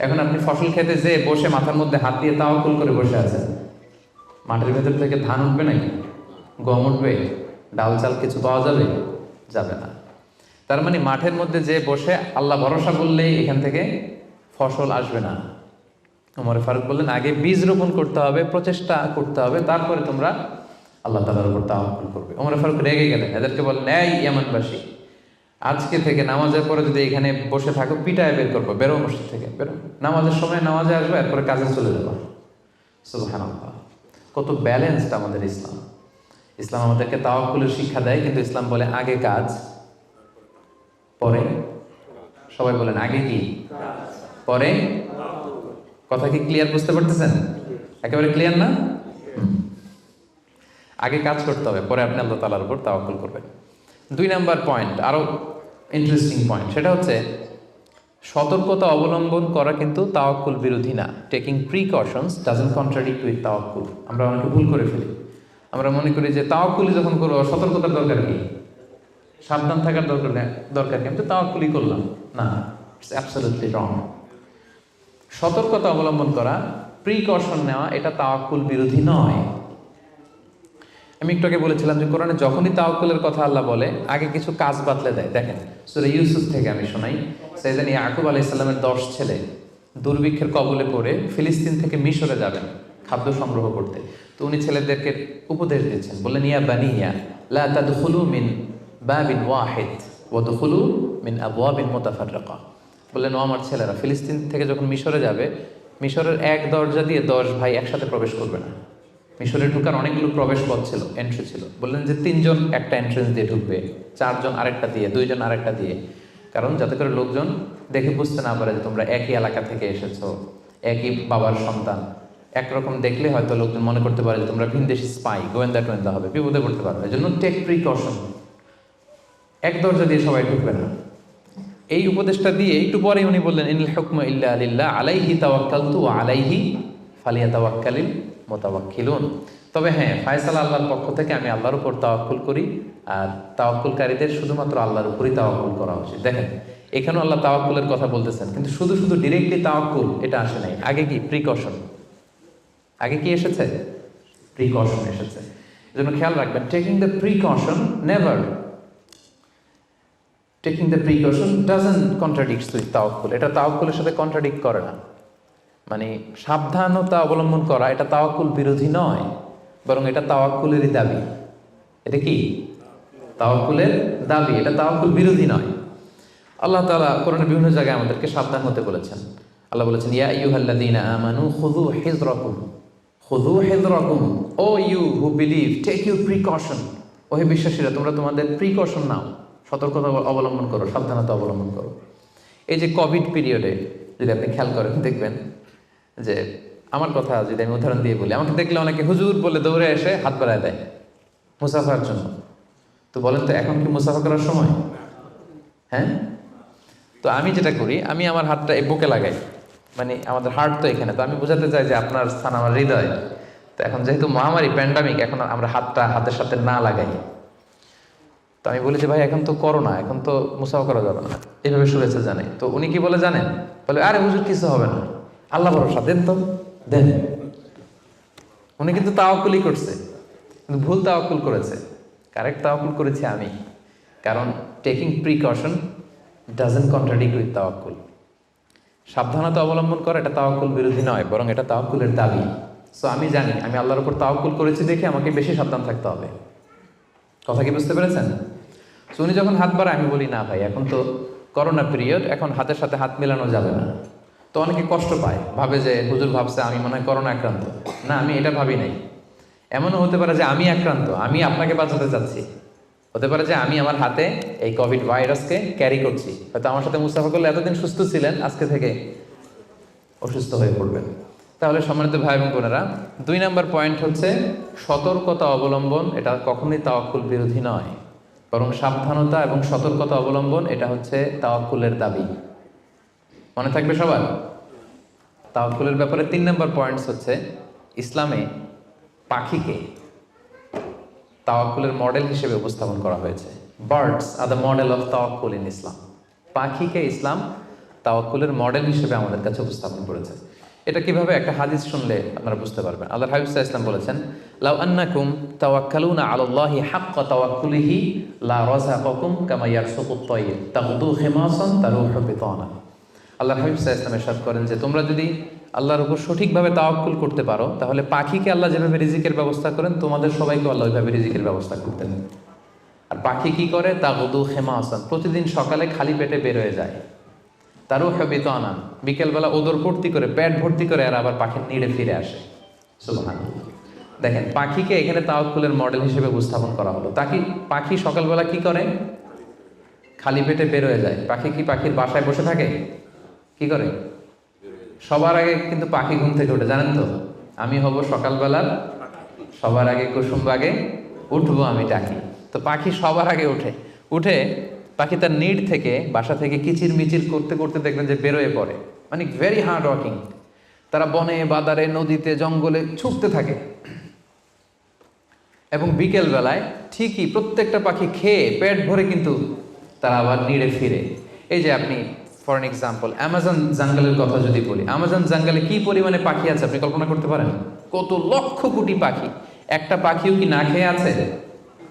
এখন আপনি ফসল খেতে যে বসে মাথার মধ্যে হাত দিয়ে তাওয়াক্কুল করে বসে আছেন, মাটির ভেতর থেকে ধান উঠবে নাকি? গম উঠবে? ডাল চাল কিছু পাওয়া যাবে? যাবে না। তার মানে মাঠের মধ্যে যে বসে আল্লাহ ভরসা করলেই এখান থেকে ফসল আসবে না। ওমর ফারুক বললেন আগে বীজ রোপণ করতে হবে, প্রচেষ্টা করতে হবে, তারপরে তোমরা আল্লাহ তাআলার উপর তাওয়াক্কুল করবে। ওমর ফারুক রেগে গেলেন, এদেরকে বললেন এই ইয়ামানবাসী, আজকে থেকে নামাজের পরে যদি এখানে বসে থাকো পিটায় বের করবো, বেরো মসজিদ থেকে, বেরো। নামাজের সময় নামাজে আসবে, এরপরে কাজে চলে যাবো। সুবহানাল্লাহ। কত ব্যালেন্সড আমাদের ইসলাম। ইসলাম আমাদেরকে তাওয়াক্কুলের শিক্ষা দেয়, কিন্তু ইসলাম বলে আগে কাজ পরে। সবাই বলেন আগে কি পরে? কথা কি ক্লিয়ার বুঝতে পারতেছেন? একেবারে ক্লিয়ার না? আগে কাজ করতে হবে, পরে আপনি আল্লাহ তাআলার উপর তাওয়াক্কুল করবেন। 2 নাম্বার পয়েন্ট, আরো ইন্টারেস্টিং পয়েন্ট, সেটা হচ্ছে সতর্কতা অবলম্বন করা কিন্তু তাওয়াক্কুল বিরোধী না। Taking precautions doesn't contradict with তাওয়াক্কুল। আমরা অনেকে ভুল করে ফেলি, আমরা মনে করি যে তাওয়াক্কুলই যখন করবো সতর্কতার দরকার কি, সাবধান থাকার দরকার কি, আমি তো তাওয়াক্কুলই করলাম। না, ইটস অ্যাবসলিউটলি রং। সতর্কতা অবলম্বন করা, প্রিকশন নেওয়া, এটা তাওয়াক্কুল বিরোধী নয়। আমি একটু আগে বলেছিলাম যে কোরআনে যখনই তাওয়াক্কুলের কথা আল্লাহ বলে আগে কিছু কাজ বাতলে দেয়। দেখেন সূরা ইউসুফ থেকে আমি শোনাই, সাইয়েদনা ইয়াকুব আলাইহিস সালামের 10 ছেলে দুর্ভিক্ষের কবলে পড়ে ফিলিস্তিন থেকে মিশরে যাবেন খাদ্য সংগ্রহ করতে। তো উনি ছেলেদেরকে উপদেশ দিচ্ছেন, বললেন ইয়া বানিয়া লা তাদখুলু মিন বাবিন ওয়াহিদ ওয়া দুখুলু মিন আবওয়াবিন মুতাফাররিকা। বললেন ও আমার ছেলেরা, ফিলিস্তিন থেকে যখন মিশরে যাবে, মিশরের এক দরজা দিয়ে 10 ভাই একসাথে প্রবেশ করবে না। মিশরে ঢুকার অনেকগুলো প্রবেশ পথ ছিল, এন্ট্রি ছিল। বললেন যে 3 জন একটা এন্ট্রেন্স দিয়ে ঢুকবে, 4 জন আরেকটা দিয়ে, 2 জন আরেকটা দিয়ে, কারণ যাতে করে লোকজন দেখে বুঝতে না পারে যে তোমরা একই এলাকা থেকে এসেছো, একই বাবার সন্তান। একরকম দেখলে হয়তো লোকজন মনে করতে পারে যে তোমরা ভিনদেশি স্পাই, গোয়েন্দা হবে, বিপদে পড়তে পারবে। এই জন্য টেক প্রিকশন, এক দরজা দিয়ে সবাই ঢুকবে না। এই উপদেশটা দিয়ে একটু পরে উনি বললেন ইনিল হুকমু ইল্লা লিল্লাহ আলাইহি তাওয়াক্কালতু ওয়া আলাইহি ফালিয়াতাওয়াক্কালিল মুতাওয়াক্কিলুন। তবে হ্যাঁ, ফায়সালা আল্লাহর পক্ষ থেকে, আমি আল্লাহর উপর তাওয়াক্কুল করি, আর তাওয়াক্কুলকারীদের শুধুমাত্র আল্লাহর উপরই তাওয়াক্কুল করা উচিত। দেখেন এখানেও আল্লাহ তাওয়াক্কুলের কথা বলতেছেন, কিন্তু শুধু ডিরেক্টলি তাওয়াক্কুল এটা আসে নাই। আগে কি প্রিকশন, আগে কি এসেছে? প্রিকশন এসেছে। এজন্য খেয়াল রাখবেন, taking the precaution never, taking the precaution doesn't contradicts with তাওয়াক্কুল। এটা তাওয়াক্কুলের সাথে কন্ট্রাডিক্ট করে না। মানে সাবধানতা অবলম্বন করা এটা তাওয়াক্কুল বিরোধী নয়, বরং এটা তাওয়াক্কুলেরই দাবি। এটা কি তাওয়াক্কুলের দাবি, এটা তাওয়াক্কুল বিরোধী নয়। আল্লাহ তাআলা কোরআনের বিভিন্ন জায়গায় আমাদেরকে সাবধান হতে বলেছেন। আল্লাহ বলেছেন, ইয়া আইয়ুহাল্লাযীনা আমানু খুযু হিযরাকুম, খুযু হিযরাকুম, O you who believe take your precaution. ও হে বিশ্বাসীরা, তোমরা তোমাদের প্রিকশন নাও, সতর্কতা অবলম্বন করো, সাবধানতা অবলম্বন করো। এই যে কোভিড পিরিয়ডে যদি আপনি খেয়াল করেন, দেখবেন যে আমার কথা যদি আমি উদাহরণ দিয়ে বলি, আমাকে দেখলে অনেকে হুজুর বলে দৌড়ে এসে হাত বাড়ায় দেয় মুসাফার জন্য। তো বলেন তো এখন কি মুসাফা করার সময়? হ্যাঁ। তো আমি যেটা করি, আমি আমার হাতটা এই বুকে লাগাই, মানে আমাদের হার্ট তো এখানে, তো আমি বোঝাতে চাই যে আপনার স্থান আমার হৃদয়। তো এখন যেহেতু মহামারী প্যান্ডামিক, এখন আমরা হাতটা হাতের সাথে না লাগাই। তো আমি বলি যে ভাই এখন তো করোনা, এখন তো মুসাফা করা যাবে না, এইভাবে শুভেচ্ছা জানাই। তো উনি কি বলে জানেন? বলে আরে হুজুর কিছু হবে না, আল্লাহ ভরসা, দেন তো দেন। উনি কিন্তু তাওয়াক্কুলই করছে, কিন্তু ভুল তাওয়াক্কুল করেছে। কারেক্ট তাওয়াক্কুল করেছি আমি, কারণ taking precaution doesn't contradict with তাওয়াক্কুল। সাবধানতা অবলম্বন করা এটা তাওয়াক্কুল বিরোধী নয়, বরং এটা তাওয়াক্কুলের দাবি। সো আমি জানি আমি আল্লাহর উপর তাওয়াক্কুল করেছি দেখে আমাকে বেশি সাবধান থাকতে হবে। কথা কি বুঝতে পেরেছেন? সো উনি যখন হাত বাড়ায়, আমি বলি না ভাই এখন তো করোনা পিরিয়ড, এখন হাতের সাথে হাত মেলানো যাবে না। তো অনেকে কষ্ট পায়, ভাবে যে হুজুর ভাবছে আমি মনে হয় করোনা আক্রান্ত। না, আমি এটা ভাবি নাই। এমনও হতে পারে যে আমি আক্রান্ত, আমি আপনাকে বাঁচাতে চাচ্ছি। হতে পারে যে আমি আমার হাতে এই কোভিড ভাইরাসকে ক্যারি করছি, হয়তো আমার সাথে মুসাফা করলে এতদিন সুস্থ ছিলেন, আজকে থেকে অসুস্থ হয়ে পড়বেন। তাহলে সম্মানিত ভাই এবং বোনেরা, 2 নম্বর পয়েন্ট হচ্ছে সতর্কতা অবলম্বন। এটা কখনোই তাওয়াক্কুল বিরোধী নয়, বরং সাবধানতা এবং সতর্কতা অবলম্বন এটা হচ্ছে তাওয়াক্কুলের দাবি। মনে থাকবে সবার? তাওয়াক্কুলের ব্যাপারে 3 নম্বর পয়েন্টস হচ্ছে, ইসলামে পাখিকে তাওয়াক্কুলের মডেল হিসেবে উপস্থাপন করা হয়েছে। Birds are the model of তাওয়াক্কুল ইন ইসলাম। পাখিকে ইসলাম তাওয়াক্কুলের মডেল হিসেবে আমাদের কাছে উপস্থাপন করেছে। এটা কিভাবে? একটা হাদিস শুনলে আপনারা বুঝতে পারবেন। আল্লাহর হাবিব সাল্লাল্লাহু আলাইহি ওয়াসাল্লাম বলেছেন, লাউ আন্নাকুম তাওয়াক্কালুনা আলাল্লাহি হাক্কা তাওয়াক্কুলিহি লা রাযাকাকুম কামা ইয়ারযুকুত তায়র তাগদু খিমাসান তারুহু বিতানা। আল্লাহর হাবিব সাল্লাল্লাহু আলাইহি ওয়াসাল্লাম ইরশাদ করেন যে তোমরা যদি আল্লাহর উপর সঠিকভাবে তাওয়াক্কুল করতে পারো, তাহলে পাখিকে আল্লাহ যেভাবে রিজিকের ব্যবস্থা করেন, তোমাদের সবাইকে আল্লাহ ওইভাবে রিজিকের ব্যবস্থা করতেন। আর পাখি কি করে? তাগদু খিমাসান, প্রতিদিন সকালে খালি পেটে বের হয়ে যায়। তারুহু বিতানা, বিকেলবেলা ওদর ভর্তি করে, পেট ভর্তি করে, আর আবার পাখির নিড়ে ফিরে আসে। সুবহানাল্লাহ। দেখেন, পাখিকে এখানে তাওয়াক্কুলের মডেল হিসেবে উপস্থাপন করা হলো। পাখি সকালবেলা কি করে? খালি পেটে বের হয়ে যায়। পাখি কি পাখির বাসায় বসে থাকে? কি করে? সবার আগে কিন্তু পাখি ঘুম থেকে ওঠে, জানেন তো? আমি হব সকালবেলার সবার আগে কুসুম বাগে উঠবো আমি ডাকি। তো পাখি সবার আগে উঠে পাখি তার নিড থেকে, বাসা থেকে কিচির মিচির করতে করতে দেখবেন যে বেরোয় পড়ে। মানে ভেরি হার্ড ওয়ার্কিং। তারা বনে বাদারে নদীতে জঙ্গলে ছুটতে থাকে, এবং বিকেল বেলায় ঠিকই প্রত্যেকটা পাখি খেয়ে পেট ভরে কিন্তু তারা আবার নিড়ে ফিরে। এই যে আপনি ফর এন এক্সাম্পল অ্যামাজন জঙ্গলের কথা যদি বলি, অ্যামাজন জঙ্গলে কি পরিমাণে পাখি আছে আপনি কল্পনা করতে পারেন? কত লক্ষ কোটি পাখি। একটা পাখিও কি না খেয়ে আছে?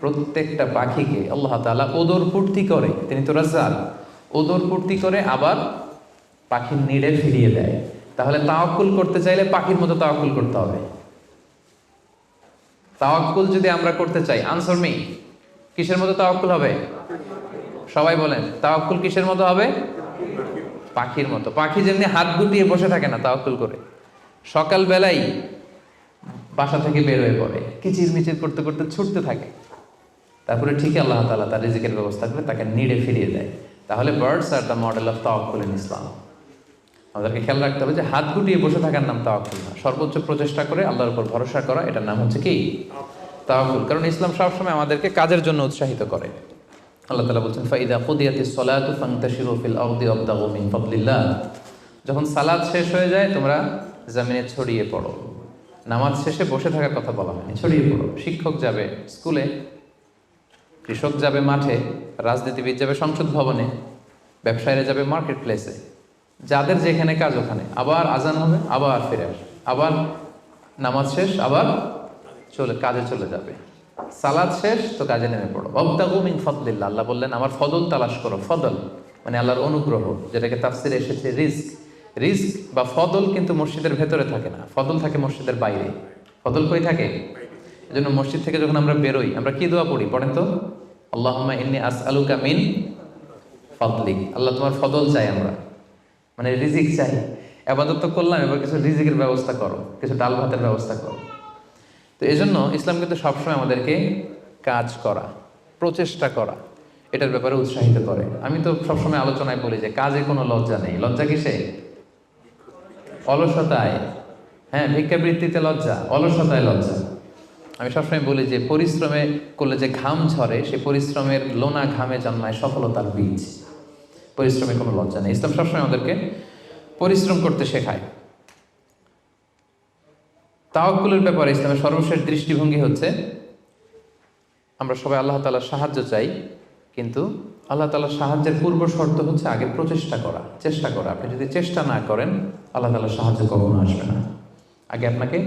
প্রত্যেকটা পাখিকে আল্লাহ তাআলা ওদর পূর্তি করে, তিনি তো রাজ্জাক, ওদর পূর্তি করে আবার পাখির নিড়ে ফিরিয়ে দেয়। তাহলে তাওয়াক্কুল করতে চাইলে পাখির মতো তাওয়াক্কুল করতে হবে। তাওয়াক্কুল যদি আমরা করতে চাই, আনসার মি, কিসের মতো তাওয়াক্কুল হবে? সবাই বলেন, তাওয়াক্কুল কিসের মতো হবে? পাখির মতো। পাখি যেমনি হাত গুটিয়ে বসে থাকে না তাওয়াক্কুল করে, সকালবেলাই বাসা থেকে বের হয়ে পড়ে, কিচির মিচির করতে করতে ছুটতে থাকে, তারপরে ঠিকই আল্লাহ তাআলা তার রিজিকের ব্যবস্থা করে তাকে নিড়ে ফিরিয়ে দেয়। তাহলে birds are the model of তাওয়াক্কুল ইন ইসলাম। আমাদেরকে খেয়াল রাখতে হবে যে হাত গুটিয়ে বসে থাকার নাম তাওয়াক্কুল না, সর্বোচ্চ প্রচেষ্টা করে আল্লাহর উপর ভরসা করা, এটার নাম হচ্ছে কি? তাওয়াক্কুল। কারণ ইসলাম সবসময় আমাদেরকে কাজের জন্য উৎসাহিত করে। আল্লাহ তাআলা বলছেন, ফাইদা কুদিয়াতিস সালাতু ফান্তাশিরু ফিল আরদি ওয়াবতাগু মিন ফাদলিল্লাহ। যখন সালাত শেষ হয়ে যায় তোমরা জমিনে ছড়িয়ে পড়ো। নামাজ শেষে বসে থাকার কথা বলা হয়নি, ছড়িয়ে পড়ো। শিক্ষক যাবে স্কুলে, কৃষক যাবে মাঠে, রাজনীতিবিদ যাবে সংসদ ভবনে, ব্যবসায়ীরা যাবে মার্কেট প্লেসে, যাদের যেখানে কাজ ওখানে। আবার আজান হবে, আবার ফিরে আসবে, আবার নামাজ শেষ, আবার কাজে চলে যাবে। সালাদ শেষ তো কাজে নেমে পড়ো। ওয়াবতাগু মিন ফাদলিল্লাহ, আল্লাহ বললেন আমার ফদল তালাশ করো। ফদল মানে আল্লাহর অনুগ্রহ, যেটাকে তাফসিরে এসেছে রিস্ক। রিস্ক বা ফদল কিন্তু মসজিদের ভেতরে থাকে না, ফদল থাকে মসজিদের বাইরে। ফদল কই থাকে? এজন্য মসজিদ থেকে যখন আমরা বেরোই আমরা কি দোয়া পড়ি পড়েন তো? আল্লাহুম্মা ইন্নী আসআলুকা মিন ফাদলিক, আল্লাহ তোমার ফদল চাই আমরা, মানে রিজিক চাই। ইবাদত তো করলাম, এবার কিছু রিজিকের ব্যবস্থা করো, কিছু ডাল ভাতের ব্যবস্থা করো। তো এই জন্য ইসলাম কিন্তু সবসময় আমাদেরকে কাজ করা, প্রচেষ্টা করা, এটার ব্যাপারে উৎসাহিত করে। আমি তো সবসময় আলোচনায় বলি যে কাজে কোনো লজ্জা নেই। লজ্জা কিসে? অলসতায়। হ্যাঁ, ভিক্ষাবৃত্তিতে লজ্জা, অলসতায় লজ্জা। আমি সবসময় বলি যে পরিশ্রমে করলে যে ঘাম ঝরে, সেই পরিশ্রমের লোনা ঘামে জন্মায় সফলতার বীজ। পরিশ্রমে কোনো লজ্জা নেই। ইসলাম সবসময় আমাদেরকে পরিশ্রম করতে শেখায়। তাওয়াক্কুলের ব্যাপারে ইসলামের সর্বশেষ দৃষ্টিভঙ্গি হচ্ছে আমরা সবাই আল্লাহ তাআলার সাহায্য চাই, কিন্তু আল্লাহ তাআলার সাহায্যের পূর্ব শর্ত হচ্ছে আগে প্রচেষ্টা করা, চেষ্টা করা। আপনি যদি চেষ্টা না করেন আল্লাহ তাআলার সাহায্য কখনো আসবে না। আগে আপনাকে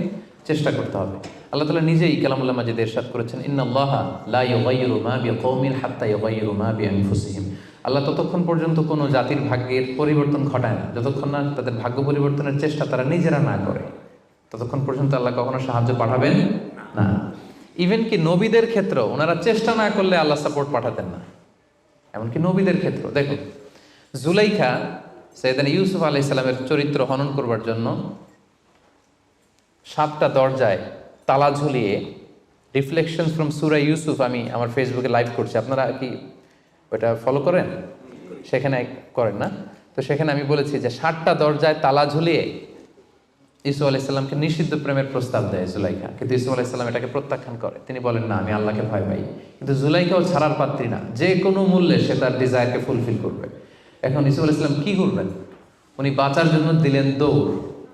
চেষ্টা করতে হবে। আল্লাহ তাআলা নিজেই কালামুল্লাহ মাজিদে ইরশাদ করেছেন, ইন্নাল্লাহা লা ইউগাইয়িরু মা বিকওমিন হাত্তা ইউগাইয়িরু মা বিআনফুসিহিম। আল্লাহ ততক্ষণ পর্যন্ত কোনো জাতির ভাগ্যের পরিবর্তন ঘটায় না যতক্ষণ না তাদের ভাগ্য পরিবর্তনের চেষ্টা তারা নিজেরা না করে, ততক্ষণ পর্যন্ত আল্লাহ কখনো সাহায্য পাঠাবেন না। ইভেন কি নবীদের ক্ষেত্রেও ওনারা চেষ্টা না করলে আল্লাহ সাপোর্ট পাঠাতেন না। এমনকি নবীদের ক্ষেত্র দেখুন, জুলাইখা সাইয়েদনা ইউসুফ আলাইহিস সালামের চরিত্র হনন করবার জন্য 7টা দরজায় তালা ঝুলিয়ে, রিফ্লেকশনস ফ্রম সূরা ইউসুফ আমি আমার ফেসবুকে লাইভ করছি, আপনারা কি ওটা ফলো করেন? সেখানে করেন না? তো সেখানে আমি বলেছি যে 7টা দরজায় তালা ঝুলিয়ে ইউসুফ আলাইহিস সালামকে নিষিদ্ধ প্রেমের প্রস্তাব দেয় জুলাইখা, কিন্তু ইউসুফ আলাইহিস সালাম এটাকে প্রত্যাখ্যান করে। তিনি বলেন না, আমি আল্লাহকে ভয় পাই। কিন্তু জুলাইখাও ছাড়ার পাত্রী না, যে কোনো মূল্যে সে তার ডিজায়ারকে ফুলফিল করবে। এখন ইউসুফ আলাইহিস সালাম কি করবেন? উনি বাঁচার জন্য দিলেন দৌড়।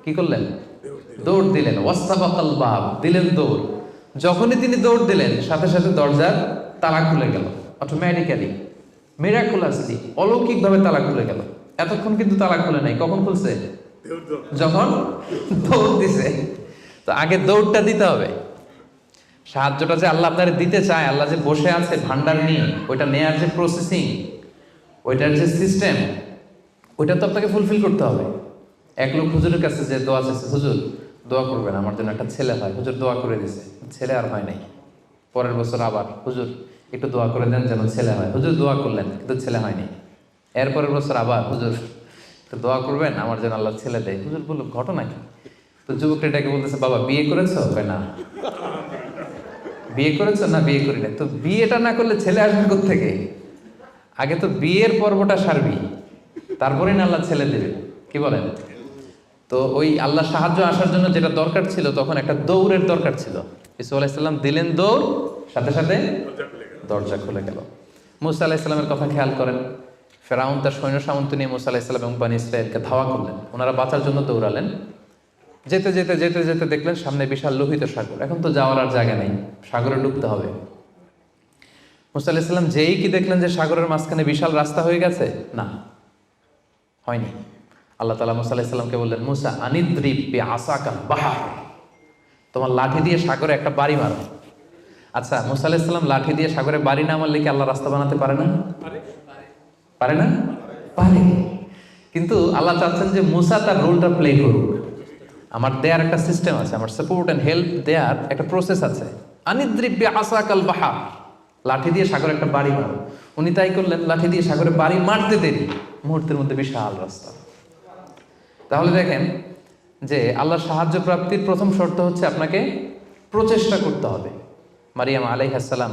কি করলেন? দৌড় দিলেন। ওয়াস্তাবাকাল বাব, দিলেন দৌড়। যখনই তিনি দৌড় দিলেন সাথে সাথে দরজার তালা খুলে গেল, অটোমেটিক্যালি, মিরাকুলাসলি, অলৌকিকভাবে তালা খুলে গেল। এতক্ষণ কিন্তু তালা খুলে নাই। কখন খুলছে? যখন দৌড় দিছে। তো আগে দৌড়টা দিতে হবে। সাহায্যটা যে আল্লাহ আপনার দিতে চায়, আল্লাহ যে বসে আছে ভান্ডার নিয়ে, ওইটা নেয়ার যে প্রসেসিং, ওইটার যে সিস্টেম, ওইটা তো আপনাকে ফুলফিল করতে হবে। এক লোক হুজুরের কাছে যে দোয়া চাইছে, হুজুর দোয়া করবেন আমার জন্য একটা ছেলে হয়। হুজুর দোয়া করে দিছে, ছেলে আর হয় নাই। পরের বছর আবার, হুজুর একটু দোয়া করে দেন যেন ছেলে হয়। হুজুর দোয়া করলেন কিন্তু ছেলে হয়নি। এরপরের বছর আবার, হুজুর তো দোয়া করবেন আমার যেন আল্লাহ ছেলে দেয়। হুজুর বলল ঘটনা কি? তো যুবকটা এটাকে বলতেছে, বাবা বিয়ে করেছো? না। বিয়ে করেছো? না, বিয়ে করি না। তো বিয়েটা না করলে ছেলে আসবে কোত্থেকে? আগে তো বিয়ের পর্বটা সারবি, তারপরে না আল্লাহ ছেলে দেবে। কি বলেন? তো ওই আল্লাহ সাহায্য আসার জন্য যেটা দরকার ছিল, তখন একটা দৌড়ের দরকার ছিল। ইসু আলাইহিস সালাম দিলেন দৌড়, সাথে সাথে দরজা খুলে গেল। মুসা আলাইহিস সালামের কথা খেয়াল করেন। ফেরাউন তার সৈন্য সামন্ত নিয়ে মুসা আলাইহিস সালাম এবং বনী ইসরাঈলকে ধাওয়া করলেন। ওনারা বাঁচার জন্য দৌড়ালেন। যেতে যেতে যেতে যেতে দেখলেন সামনে বিশাল লোহিত সাগর। এখন তো যাওয়ার আর জায়গা নেই, সাগরে ডুবতে হবে। মুসা আলাইহিস সালাম যেই কি দেখলেন যে সাগরের মাঝখানে বিশাল রাস্তা হয়ে গেছে, না, হয়নি। আল্লাহ তাআলা মুসা আলাইহিস সালামকে বললেন, মুসা আনিদ্রিব বিআসাকাল বাহর, তোমার লাঠি দিয়ে সাগরে একটা বাড়ি মারো। আচ্ছা, মুসা আলাইহিস সালাম লাঠি দিয়ে সাগরে বাড়ি না মারলে কি আল্লাহ রাস্তা বানাতে পারে না? পারে না? পারে। কিন্তু আল্লাহ চাচ্ছেন যে মুসা তার রোলটা প্লে করুক। আমার দেয়ার একটা সিস্টেম আছে, আমার সাপোর্ট এন্ড হেল্প দেয়ার একটা প্রসেস আছে। আনিদ্রিব বিআসাকাল বাহর, লাঠি দিয়ে সাগরে একটা বাড়ি মারো। উনি তাই করলেন, লাঠি দিয়ে সাগরে বাড়ি মারতে দেরি, মুহূর্তের মধ্যে বিশাল রাস্তা। তাহলে দেখেন যে আল্লাহর সাহায্য প্রাপ্তির প্রথম শর্ত হচ্ছে আপনাকে প্রচেষ্টা করতে হবে। মারিয়াম আলাইহিস সালাম,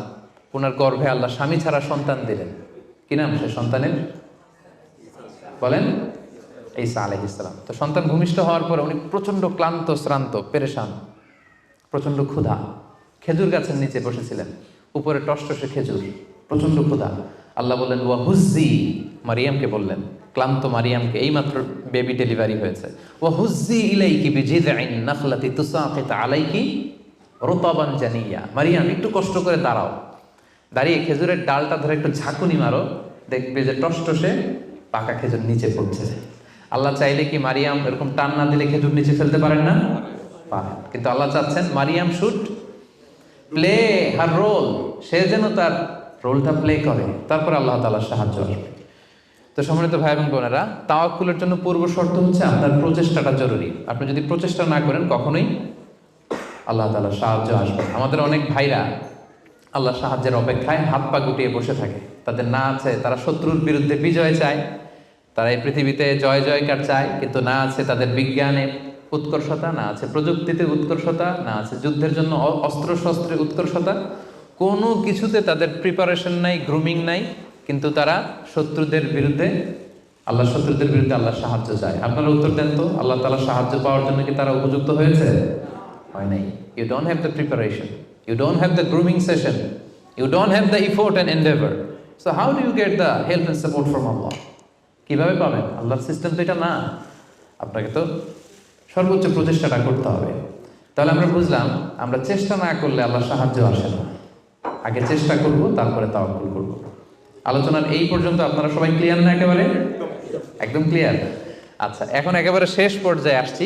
ওনার গর্ভে আল্লাহ স্বামী ছাড়া সন্তান দিলেন। কি নাম সে সন্তানের? বলেন। ঈসা আলাইহিস সালাম। তো সন্তান ভূমিষ্ঠ হওয়ার পরে উনি প্রচন্ড ক্লান্ত, শ্রান্ত, পেরেশান, প্রচন্ড ক্ষুধা। খেজুর গাছের নিচে বসেছিলেন, উপরে টসটসে খেজুর, প্রচন্ড ক্ষুধা। আল্লাহ বললেন ওয়া হুজ্জি, মারিয়ামকে বললেন, ক্লান্ত মারিয়ামকে, এইমাত্র বেবি ডেলিভারি হয়েছে, ওয়া হুজ্জি ইলাইকি বিজিযআইন নাখলাতি তুসাকিত আলাইকি রুতাবান জানিয়া। মারিয়াম একটু কষ্ট করে দাঁড়াও, দাঁড়িয়ে খেজুরের ডালটা ধরে একটু ঝাঁকুনি মারো, দেখবে যে টসটসে পাকা খেজুর নিচে পড়ছে। আল্লাহ চাইলে কি মারিয়াম এরকম টান না দিলে খেজুর নিচে ফেলতে পারেন না? পারেন। কিন্তু আল্লাহ চাচ্ছেন Maryam should play her role, সে যেন তার রোলটা প্লে করে, তারপরে আল্লাহ তাআলার সাহায্য আসবে। তো সম্মানিত ভাই এবং বোনেরা, তাওয়াক্কুলের জন্য পূর্ব শর্ত হচ্ছে আপনার প্রচেষ্টাটা জরুরি। আপনি যদি প্রচেষ্টা না করেন কখনোই আল্লাহ তাআলার সাহায্য আসবে। আমাদের অনেক ভাইরা আল্লাহর সাহায্যের অপেক্ষায় হাত পা গুটিয়ে বসে থাকে, তাদের না আছে তারা শত্রুর বিরুদ্ধে বিজয় চায়, তারা এই পৃথিবীতে জয় জয়কার চায়, কিন্তু না আছে তাদের বিজ্ঞানে উৎকর্ষতা, না আছে প্রযুক্তিতে উৎকর্ষতা, না আছে যুদ্ধের জন্য অস্ত্র শস্ত্রের উৎকর্ষতা, কোনো কিছুতে তাদের প্রিপারেশন নাই, গ্রুমিং নাই, কিন্তু তারা শত্রুদের বিরুদ্ধে শত্রুদের বিরুদ্ধে আল্লাহর সাহায্য চায়। আপনারা উত্তর দেন তো, আল্লাহ তাআলার সাহায্য পাওয়ার জন্য কি তারা উপযুক্ত হয়েছে? হয় নাই। You don't have the preparation, you don't have the grooming session, you don't have the effort and endeavour, so how do you get the help and support from Allah? কিভাবে পাবেন? আল্লাহর সিস্টেম তো এটা না। আপনাকে তো সর্বোচ্চ প্রচেষ্টাটা করতে হবে। তাহলে আমরা বুঝলাম, আমরা চেষ্টা না করলে আল্লাহর সাহায্য আসে না। আগে চেষ্টা করব, তারপরে তাওয়াক্কুল করব। আলোচনার এই পর্যন্ত আপনারা সবাই ক্লিয়ার না? একেবারে একদম ক্লিয়ার। আচ্ছা, এখন একেবারে শেষ পর্যায়ে আসছি।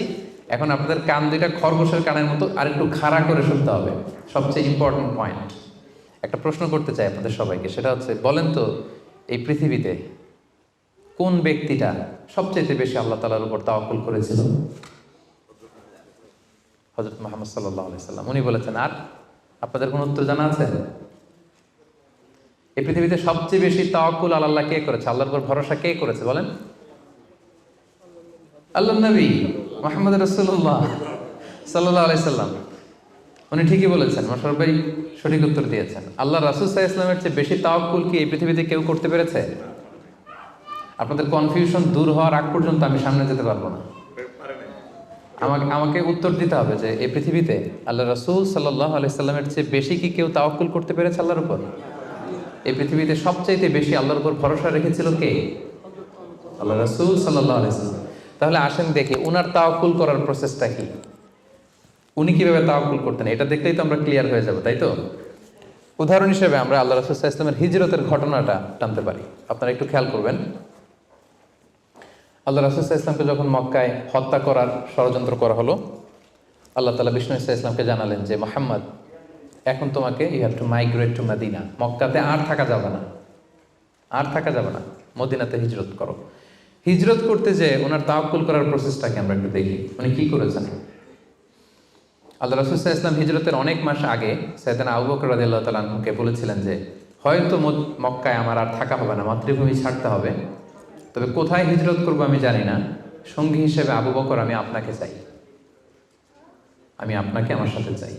এখন আপনাদের কান দুইটা খরগোশের কানের মতো আর একটু খাড়া করে শুনতে হবে। সবচেয়ে ইম্পর্টেন্ট পয়েন্ট। একটা প্রশ্ন করতে চাই আপনাদের সবাইকে, সেটা হচ্ছে, বলেন তো এই পৃথিবীতে কোন ব্যক্তিটা সবচেয়ে বেশি আল্লাহ তাআলার উপর তাওয়াক্কুল করেছিল? হযরত মুহাম্মদ সাল্লাল্লাহু আলাইহি সাল্লাম। উনি বলেছেন। আর আপনাদের কোন উত্তর জানা আছে? এই পৃথিবীতে সবচেয়ে বেশি তাওয়াক্কুল আল্লাহ কে করেছে? আল্লাহর উপর ভরসা কে করেছে বলেন? আল্লাহর নবী মুহাম্মদ রাসূলুল্লাহ সাল্লাল্লাহু আলাইহি সাল্লাম। উনি ঠিকই বলেছেন, মাশাআল্লাহ ভাই সঠিক উত্তর দিয়েছেন। আল্লাহ রাসূল সাল্লাল্লাহু আলাইহি ওয়াসাল্লামের চেয়ে বেশি তাওয়াক্কুল কি এই পৃথিবীতে কেউ করতে পেরেছে? আপনাদের কনফিউশন দূর হওয়ার আগ পর্যন্ত আমি সামনে যেতে পারবো না। আমাকে উত্তর দিতে হবে যে এই পৃথিবীতে আল্লাহ রাসূল সাল্লাল্লাহু আলাইহি সাল্লামের চেয়ে বেশি কি কেউ তাওয়াক্কুল করতে পেরেছে আল্লাহর উপর? এই পৃথিবীতে সবচাইতে বেশি আল্লাহর উপর ভরসা রেখেছিল কে? আল্লাহ রাসূল সাল্লাল্লাহু আলাইহি সাল্লাম। তাহলে আসেন দেখি উনার তাওয়াক্কুল করার প্রসেসটা কি, উনি কিভাবে তাওয়াক্কুল করতেন। এটা দেখলেই তো আমরা ক্লিয়ার হয়ে যাব, তাই তো? উদাহরণ হিসেবে আমরা আল্লাহ রাসূল সাল্লাল্লাহু আলাইহি ওয়াসাল্লামের হিজরতের ঘটনাটা টানতে পারি। আপনারা একটু খেয়াল করবেন। আল্লাহ রাসূল সাল্লাল্লাহু আলাইহি ওয়াসাল্লামকে যখন মক্কায় হত্যা করার ষড়যন্ত্র করা হলো, আল্লাহ তাআলা বিষ্ণু সাল্লাল্লাহু আলাইহি ওয়াসাল্লামকে জানালেন যে মুহাম্মদ, এখন তোমাকে you have to migrate to Medina. মক্কাতে আর থাকা যাবে না, আর থাকা যাবে না, মদিনাতে হিজরত করো। হিজরত করতে যে ওনার তাওয়াক্কুল করার প্রসেসটাকে আমরা একটু দেখি, উনি কি করেছেন। আল্লাহ রাসূল সাল্লাল্লাহু আলাইহি ওয়াসাল্লাম হিজরতের অনেক মাস আগে সাইয়েদনা আবু বকর রাদিয়াল্লাহু তাআলা আনহুকে বলেছিলেন যে হয়তো মক্কায় আমার আর থাকা হবে না, মাতৃভূমি ছাড়তে হবে, তবে কোথায় হিজরত করবো আমি জানি না, সঙ্গী হিসেবে আবু বকর আমি আপনাকে চাই, আমি আপনাকে আমার সাথে চাই।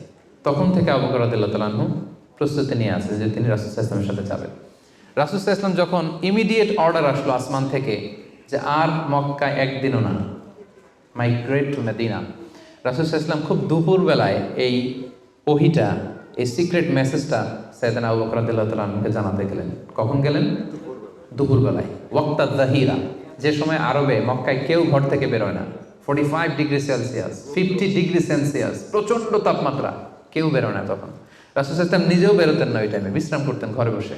তখন থেকে আবু বকর রাদিয়াল্লাহু তাআলা আনহু প্রস্তুতি নিয়ে আছে যে তিনি রাসূল সাল্লাল্লাহু আলাইহি ওয়াসাল্লামের সাথে যাবেন। রাসূল সাল্লাল্লাহু আলাইহি ওয়াসাল্লাম যখন ইমিডিয়েট অর্ডার আসলো আসমান থেকে যে আর মক্কায় একদিনও না, মাইগ্রেট টু মদিনা, রাসূল সাল্লাল্লাহু আলাইহি ওয়াসাল্লাম খুব দুপুরবেলায় এই ওহীটা, এই সিক্রেট মেসেজটা সাইয়েদনা আবু বকর রাদিয়াল্লাহু তাআলা আনহুকে জানাতে গেলেন। কখন গেলেন? দুপুরবেলায়, ওয়াক্তা যাহিরা, যে সময় আরবে মক্কায় কেউ ঘর থেকে বেরোয় না। 45 ডিগ্রি সেলসিয়াস, 50 ডিগ্রি সেলসিয়াস, প্রচণ্ড তাপমাত্রা, কেউ বেরোয় না তখন। রাসূল সাল্লাল্লাহু আলাইহি ওয়াসাল্লাম নিজেও বেরোতেন না ওই টাইমে, বিশ্রাম করতেন ঘরে বসে।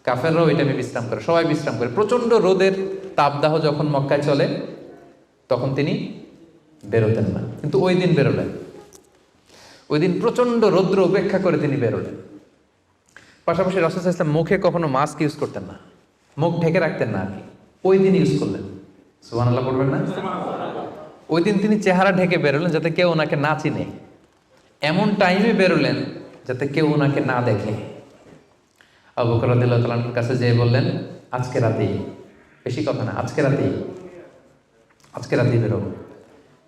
কাফেররাও ওই টাইমে বিশ্রাম করে, সবাই বিশ্রাম করে। প্রচণ্ড রোদের তাপদাহ যখন মক্কায় চলে তখন তিনি বেরোতেন না, কিন্তু ওই দিন বেরোলেন। ওই দিন প্রচণ্ড রৌদ্র উপেক্ষা করে তিনি বেরোলেন। পাশাপাশি রাসূল সাল্লাল্লাহু আলাইহি ওয়াসাল্লাম মুখে কখনো মাস্ক ইউজ করতেন না, মুখ ঢেকে রাখতেন না আর কি, ওই দিন ইউজ করলেন। সুবহানাল্লাহ পড়বেন না? ওই দিন তিনি চেহারা ঢেকে বেরোলেন যাতে কেউ ওনাকে না চিনে, এমন টাইমে বেরোলেন যাতে কেউ ওনাকে না দেখে। আবু বকর রাদিয়াল্লাহু তাআলার কাছে যেয়ে বললেন, আজকে রাতেই, বেশি কথা না, আজকে রাতেই, আজকে রাতেই বেরোবো।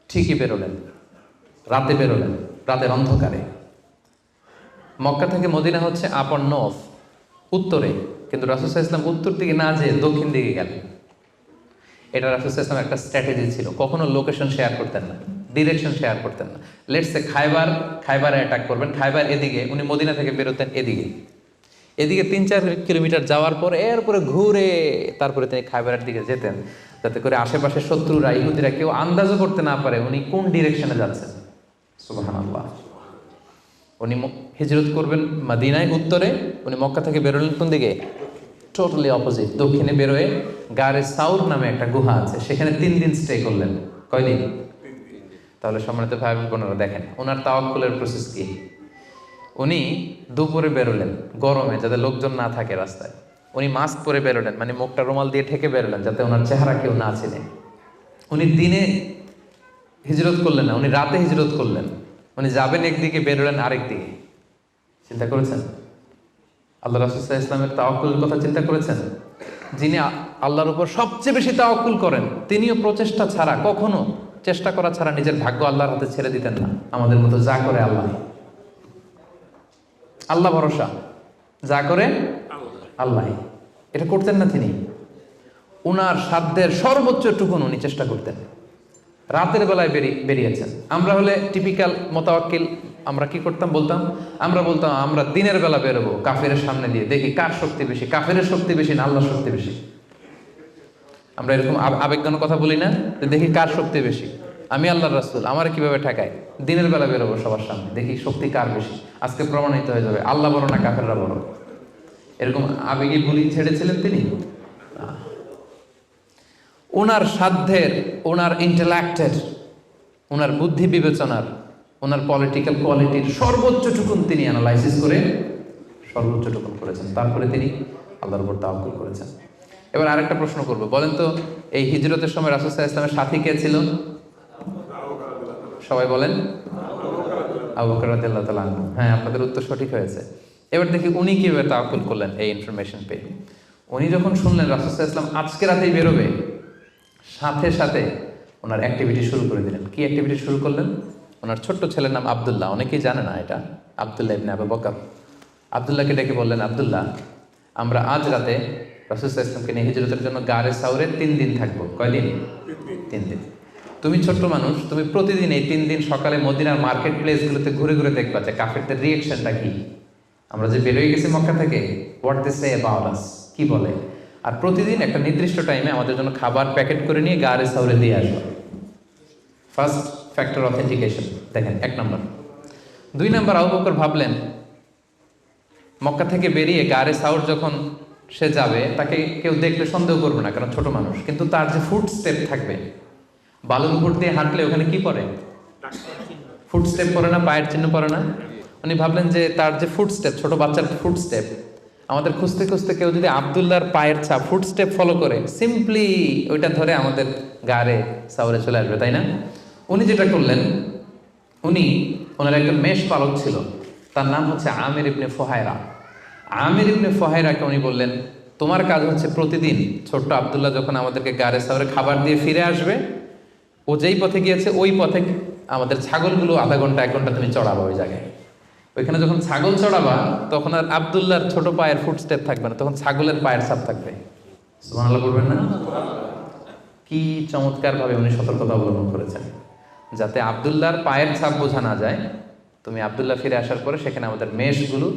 ঠিকই বেরোলেন, রাতে বেরোলেন, রাতের অন্ধকারে। মক্কা থেকে মদিনা হচ্ছে আপ অন নর্থ, উত্তরে, কিন্তু রাসূল সাল্লাল্লাহু আলাইহি ওয়াসাল্লাম উত্তর দিকে না যেয়ে দক্ষিণ দিকে গেলেন। এটা রাসূল সাল্লাল্লাহু আলাইহি ওয়াসাল্লামের একটা স্ট্র্যাটেজি ছিল, কখনো লোকেশন শেয়ার করতেন না, ডিরেকশন শেয়ার করতেন না। লেটস সে খাইবারে অ্যাটাক করবেন, খাইবার এদিকে, উনি মদিনা থেকে বেরোতেন এদিকে, এদিকে 3-4 কিলোমিটার যাওয়ার পর এরপরে ঘুরে তারপরে তিনি খাইবারের দিকে যেতেন, যাতে করে আশেপাশে শত্রুরা, ইহুদিরা কেউ আন্দাজও করতে না পারে উনি কোন ডিরেকশনে যাচ্ছেন। সুবহানাল্লাহ। উনি হিজরত করবেন মদিনায় উত্তরে, উনি মক্কা থেকে বেরোলেন কোন দিকে? টোটালি অপোজিট, দক্ষিণে বেরোয় গারে সাউর নামে একটা গুহা আছে, সেখানে 3 দিন স্টে করলেন। কয়দিন? তাহলে সম্মানিত ভাই বোনেরা দেখেন ওনার তাওয়াক্কুলের প্রসেস কি। উনি দুপুরে বেরোলেন গরমে, যাতে লোকজন না থাকে রাস্তায়। উনি মাস্ক পরে বেরোলেন, মানে মুখটা রুমাল দিয়ে ঢেকে বেরোলেন যাতে ওনার চেহারা কেউ না চিনে। উনি দিনে হিজরত করলেন না, উনি রাতে হিজরত করলেন। উনি যাবেন একদিকে, বেরোলেন আরেক দিকে। চিন্তা করেছেন আল্লাহ রাসূল সাল্লাল্লাহু আলাইহি ওয়াসাল্লামের তাওয়াক্কুলের কথা? চিন্তা করেছেন? যিনি আল্লাহর উপর সবচেয়ে বেশি তাওয়াক্কুল করেন, তিনিও প্রচেষ্টা ছাড়া, কখনো চেষ্টা করা ছাড়া নিজের ভাগ্য আল্লাহর হাতে ছেড়ে দিতেন না। আমাদের মতো যা করে আল্লাহ, আল্লাহ ভরসা, যা করে আল্লাহ, এটা করতেন না তিনি। উনার সাধ্যের সর্বোচ্চ টুকুন উনি চেষ্টা করতেন। রাতের বেলায় বেরিয়েছেন। আমরা হলে টিপিক্যাল মোতাওয়াক্কিল, আমরা কি করতাম? আমরা বলতাম আমরা দিনের বেলা বেরোবো কাফেরের সামনে দিয়ে, দেখি কার শক্তি বেশি, কাফেরের শক্তি বেশি না আল্লাহর শক্তি বেশি। আমরা এরকম আবেগঘন কথা বলি না, যে দেখি কার শক্তি বেশি, আমি আল্লাহর রাসূল, আমার কিভাবে ঠেকায়। দিনের বেলা বেরোবো সবার সামনে, দেখি শক্তি কার বেশি, আজকে প্রমাণিত হয়ে যাবে আল্লাহ বড় না কাফেররা বড়। এরকম আবেগী বুলি ছেড়েছিলেন তিনি। ওনার সাধ্যের, ওনার ইন্টেলেক্টের, ওনার বুদ্ধি বিবেচনার, ওনার পলিটিক্যাল কোয়ালিটির সর্বোচ্চ টুকুন তিনি অ্যানালাইসিস করে সর্বোচ্চ টুকুন করেছেন। তারপরে তিনি আল্লাহর উপর তাওয়াক্কুল করেছেন। এবার আরেকটা প্রশ্ন করবো, বলেন তো এই হিজরতের সময় রাসূল সাল্লাল্লাহু আলাইহি ওয়াসাল্লামের সাথী কে ছিল? সবাই বলেন আবু বকর রাদিয়াল্লাহু তাআলা আনহু। হ্যাঁ, আপনাদের উত্তর সঠিক হয়েছে। এবার দেখি উনি কিভাবে তাওয়াক্কুল করলেন এই ইনফরমেশন পেয়ে। উনি যখন শুনলেন রাসূল সাল্লাল্লাহু আলাইহি ওয়াসাল্লাম আজকে রাতেই বেরোবে, সাথে সাথে ওনার অ্যাক্টিভিটি শুরু করে দিলেন। কি অ্যাক্টিভিটি শুরু করলেন? ওনার ছোট্ট ছেলের নাম আব্দুল্লাহ, অনেকেই জানে না এটা, আব্দুল্লাহ ইবনে আবু বকর। আব্দুল্লাহকে ডেকে বললেন, আব্দুল্লাহ, আমরা আজ রাতে রাসূল সাল্লাল্লাহু আলাইহি ওয়াসাল্লামকে নিয়ে হিজরতের জন্য গারে সাউরে 3 দিন থাকবো। কয়দিন? 3 দিন। তুমি ছোট্ট মানুষ, তুমি প্রতিদিন এই 3 দিন সকালে মদিনার মার্কেট প্লেসগুলোতে ঘুরে ঘুরে দেখবা যে কাফেরদের রিয়েকশনটা কি। আমরা যে বেরোয় গেছি মক্কা থেকে, what they say about us, কি বলে। আর প্রতিদিন একটা নির্দিষ্ট টাইমে আমাদের জন্য খাবার প্যাকেট করে নিয়ে গারে সাউরে দিয়ে আসবে। ফার্স্ট ফ্যাক্টর অথেন্টিকেশন দেখেন, 1 নম্বর। 2 নম্বর, আবু বকর ভাবলেন মক্কা থেকে বেরিয়ে গারে সাউর যখন সে যাবে, তাকে কেউ দেখলে সন্দেহ করবে না, কারণ ছোট মানুষ। কিন্তু তার যে ফুট স্টেপ থাকবে, বালুর উপর দিয়ে হাঁটলে ওখানে কি পড়ে? ফুট স্টেপ পড়ে না, পায়ের চিহ্ন পড়ে না? উনি ভাবলেন যে তার যে ফুট স্টেপ, ছোট বাচ্চার ফুট স্টেপ, আমাদের খুঁজতে খুঁজতে কেউ যদি আব্দুল্লাহর পায়ের ছাপ, ফুট স্টেপ ফলো করে, সিম্পলি ওইটা ধরে আমাদের গারে সাউরে চলে আসবে, তাই না? উনি যেটা করলেন, ওনার একজন মেষ পালক ছিল, তার নাম হচ্ছে আমির ইবনে ফুহায়রা। আমির ইবনে ফুহায়রাকে উনি বললেন, তোমার কাজ হচ্ছে প্রতিদিন ছোট্ট আব্দুল্লাহ যখন আমাদেরকে গারে সাউরে খাবার দিয়ে ফিরে আসবে, ও যেই পথে গিয়েছে ওই পথে আমাদের ছাগলগুলো আধা ঘন্টা 1 ঘন্টা তুমি চড়াবা ওই জায়গায়। ওইখানে যখন ছাগল চড়াবা, তখন আর আব্দুল্লাহর ছোট পায়ের ফুট স্টেপ থাকবে না, তখন ছাগলের পায়ের ছাপ থাকবে। সুবহানাল্লাহ বলবেন না? কি চমৎকার ভাবে উনি সতর্কতা অবলম্বন করেছেন, যাতে আব্দুল্লাহর পায়ের ছাপ বোঝা না যায়। তুমি আব্দুল্লাহ ফিরে আসার পরে সেখানে আমাদের মেষগুলো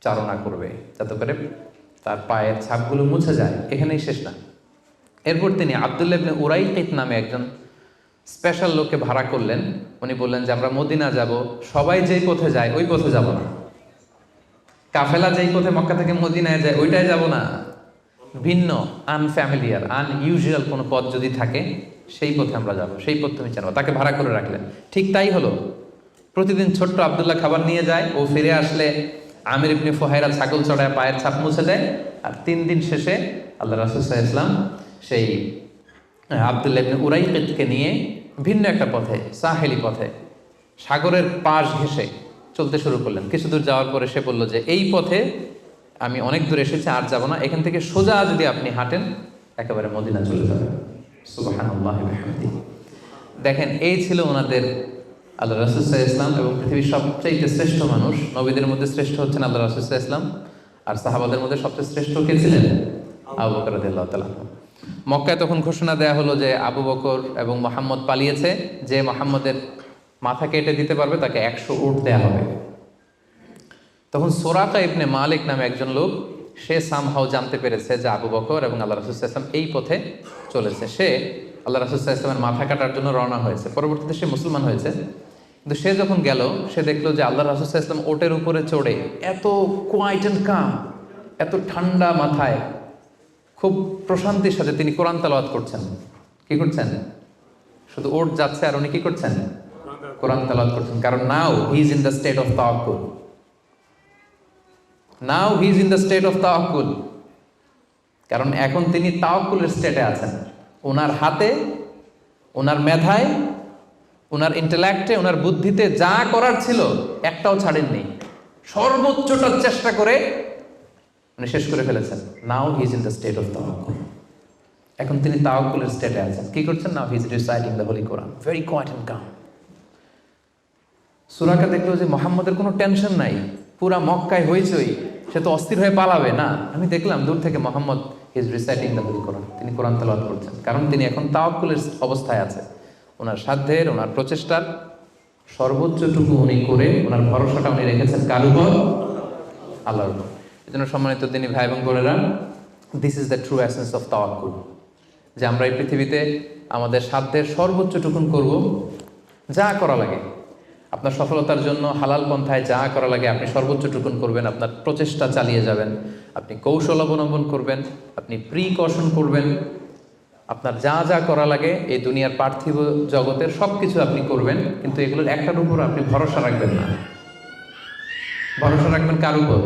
চারণা করবে, যাতে করে তার পায়ের ছাপগুলো মুছে যায়। এখানেই শেষ না। এরপর তিনি আব্দুল্লাহ ইবনে উরাইকিত নামে একজন স্পেশাল লোককে ভাড়া করলেন। উনি বললেন যে আমরা মদিনা যাব, সবাই যেই পথে যায় ওই পথে যাব না, কাফেলা যেই পথে মক্কা থেকে মদিনায় যায় ওইটাই যাব না, ভিন্ন আনফ্যামিলিয়ার আনইউজুয়াল কোনো পথ যদি থাকে সেই পথে আমরা যাব, সেই পথ তুমি জানো। তাকে ভাড়া করে রাখলেন। ঠিক তাই হলো। প্রতিদিন ছোট্ট আব্দুল্লাহ খাবার নিয়ে যায়, ও ফিরে আসলে আমির ইবনে ফুহায়রা ছাগল চড়ায় পায়ের ছাপ মুছে দেয়। আর 3 দিন শেষে আল্লাহ রাসূল সাল্লাল্লাহু আলাইহি ওয়াসাল্লাম সেই আব্দুল্লাহ ইবনে উরাইকিতকে নিয়ে ভিন্ন একটা পথে, সাহেলি পথে, সাগরের পাশ ঘেঁষে চলতে শুরু করলেন। কিছু দূর যাওয়ার পরে সে বলল যে এই পথে আমি অনেক দূর এসেছি, আর যাব না, এখান থেকে সোজা যদি আপনি হাঁটেন একেবারে মদিনা চলে যাবেন। সুবহানাল্লাহি ওয়া বিহামদিহি। দেখেন, এই ছিল ওনাদের আল্লাহ রাসূল সাল্লাল্লাহু আলাইহি ওয়াসাল্লাম, এবং পৃথিবীর সবচেয়ে শ্রেষ্ঠ মানুষ। নবীদের মধ্যে শ্রেষ্ঠ হচ্ছেন আল্লাহ রাসূল সাল্লাল্লাহু আলাইহি ওয়াসাল্লাম, আর সাহাবাদের মধ্যে সবচেয়ে শ্রেষ্ঠ কে ছিলেন? আবু বকর রাদিয়াল্লাহু তাআলা। মক্কায় তখন ঘোষণা দেয়া হলো যে আবু বকর এবং মুহাম্মদ পালিয়েছে, যে মুহাম্মদের মাথা কেটে দিতে পারবে তাকে 100 উট দেয়া হবে। তখন সুরাকা ইবনে মালিক নামে একজন লোক, সে সামহাও জানতে পেরেছে যে আবু বকর এবং আল্লাহ রাসূল সাল্লাল্লাহু আলাইহি ওয়াসাল্লাম এই পথে চলেছে। সে আল্লাহ রাসূল সাল্লাল্লাহু আলাইহি ওয়াসাল্লামের মাথা কাটার জন্য রওনা হয়েছে। পরবর্তীতে সে মুসলমান হয়েছে। কিন্তু সে যখন গেল, সে দেখলো যে আল্লাহ রাসূল সাল্লাল্লাহু আলাইহি ওয়াসাল্লাম ওটের উপরে চড়ে এত কোয়াইট অ্যান্ড কাম, এত ঠান্ডা মাথায়, খুব প্রশান্তির সাথে তিনি কোরআন তেলাওয়াত করছেন। কি করছেন? শুধু ওট যাচ্ছে আর উনি কি করছেন? কোরআন তেলাওয়াত করছেন। কারণ now he is in the state of তাওয়াক্কুল। Now he is in the state of তাওয়াক্কুল, কারণ এখন তিনি তাওয়াক্কুলের স্টেটে আছেন। ওনার হাতে, ওনার মেধায়, ওনার ইন্টেলেক্টে, ওনার বুদ্ধিতে যা করার ছিল একটাও ছাড়েননি, সর্বোচ্চটা চেষ্টা করে উনি শেষ করে ফেলেছেন। Now he is in the state of তাওয়াক্কুল, এখন তিনি তাওয়াক্কুলের স্টেটে আছেন। কি করছেন? Now he is reciting the holy Quran, very quiet and calm. সূরাকে দেখলো যে মুহাম্মদের কোনো টেনশন নাই, পুরা মক্কায় হইচই, সে তো অস্থির হয়ে পালাবে না। আমি দেখলাম দূর থেকে Muhammad he is reciting the holy Quran, তিনি কোরআন তেলাওয়াত করছেন, কারণ তিনি এখন তাওয়াক্কুলের অবস্থায় আছে। ওনার সাধ্যের, ওনার প্রচেষ্টার সর্বোচ্চটুকু উনি করে ওনার ভরসাটা উনি রেখেছেন কার উপর? আল্লাহর উপর। এই জন্য সম্মানিত দিনী ভাই এবং বোনেরা, this is the true essence of তাওয়াক্কুল, যে আমরা এই পৃথিবীতে আমাদের সাধ্যের সর্বোচ্চটুকুন করব, যা করা লাগে আপনার সফলতার জন্য হালাল পন্থায় যা করা লাগে আপনি সর্বোচ্চটুকুন করবেন, আপনার প্রচেষ্টা চালিয়ে যাবেন, আপনি কৌশল অবলম্বন করবেন, আপনি প্রিকশন করবেন, আপনার যা যা করা লাগে এই দুনিয়ার পার্থিব জগতের সব কিছু আপনি করবেন, কিন্তু এগুলোর একটার উপর আপনি ভরসা রাখবেন না। ভরসা রাখবেন কার উপর?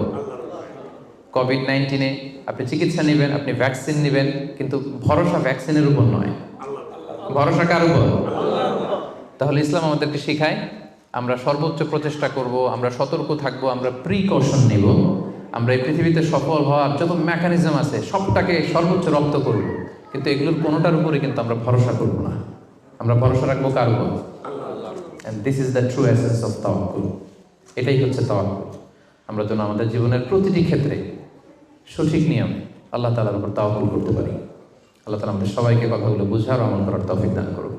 কোভিড-19 আপনি চিকিৎসা নেবেন, আপনি ভ্যাকসিন নেবেন, কিন্তু ভরসা ভ্যাকসিনের উপর নয়, ভরসা কার উপর? তাহলে ইসলাম আমাদেরকে শেখায় আমরা সর্বোচ্চ প্রচেষ্টা করব, আমরা সতর্ক থাকব, আমরা প্রিকশন নেব, আমরা এই পৃথিবীতে সফল হওয়ার যত মেকানিজম আছে সবটাকে সর্বোচ্চ রপ্ত করব, কিন্তু এগুলোর কোনোটার উপরে কিন্তু আমরা ভরসা করব না। আমরা ভরসা রাখবো কার উপর? And this is the true essence of তাওয়াক্কুল। এটাই হচ্ছে তাওয়াক্কুল। আমরা যেন আমাদের জীবনের প্রতিটি ক্ষেত্রে সঠিক নিয়মে আল্লাহ তাআলার উপর তাওয়াক্কুল করতে পারি। আল্লাহ তাআলা আমাদের সবাইকে কথাগুলো বুঝার ও আমল করার তৌফিক দান করুন।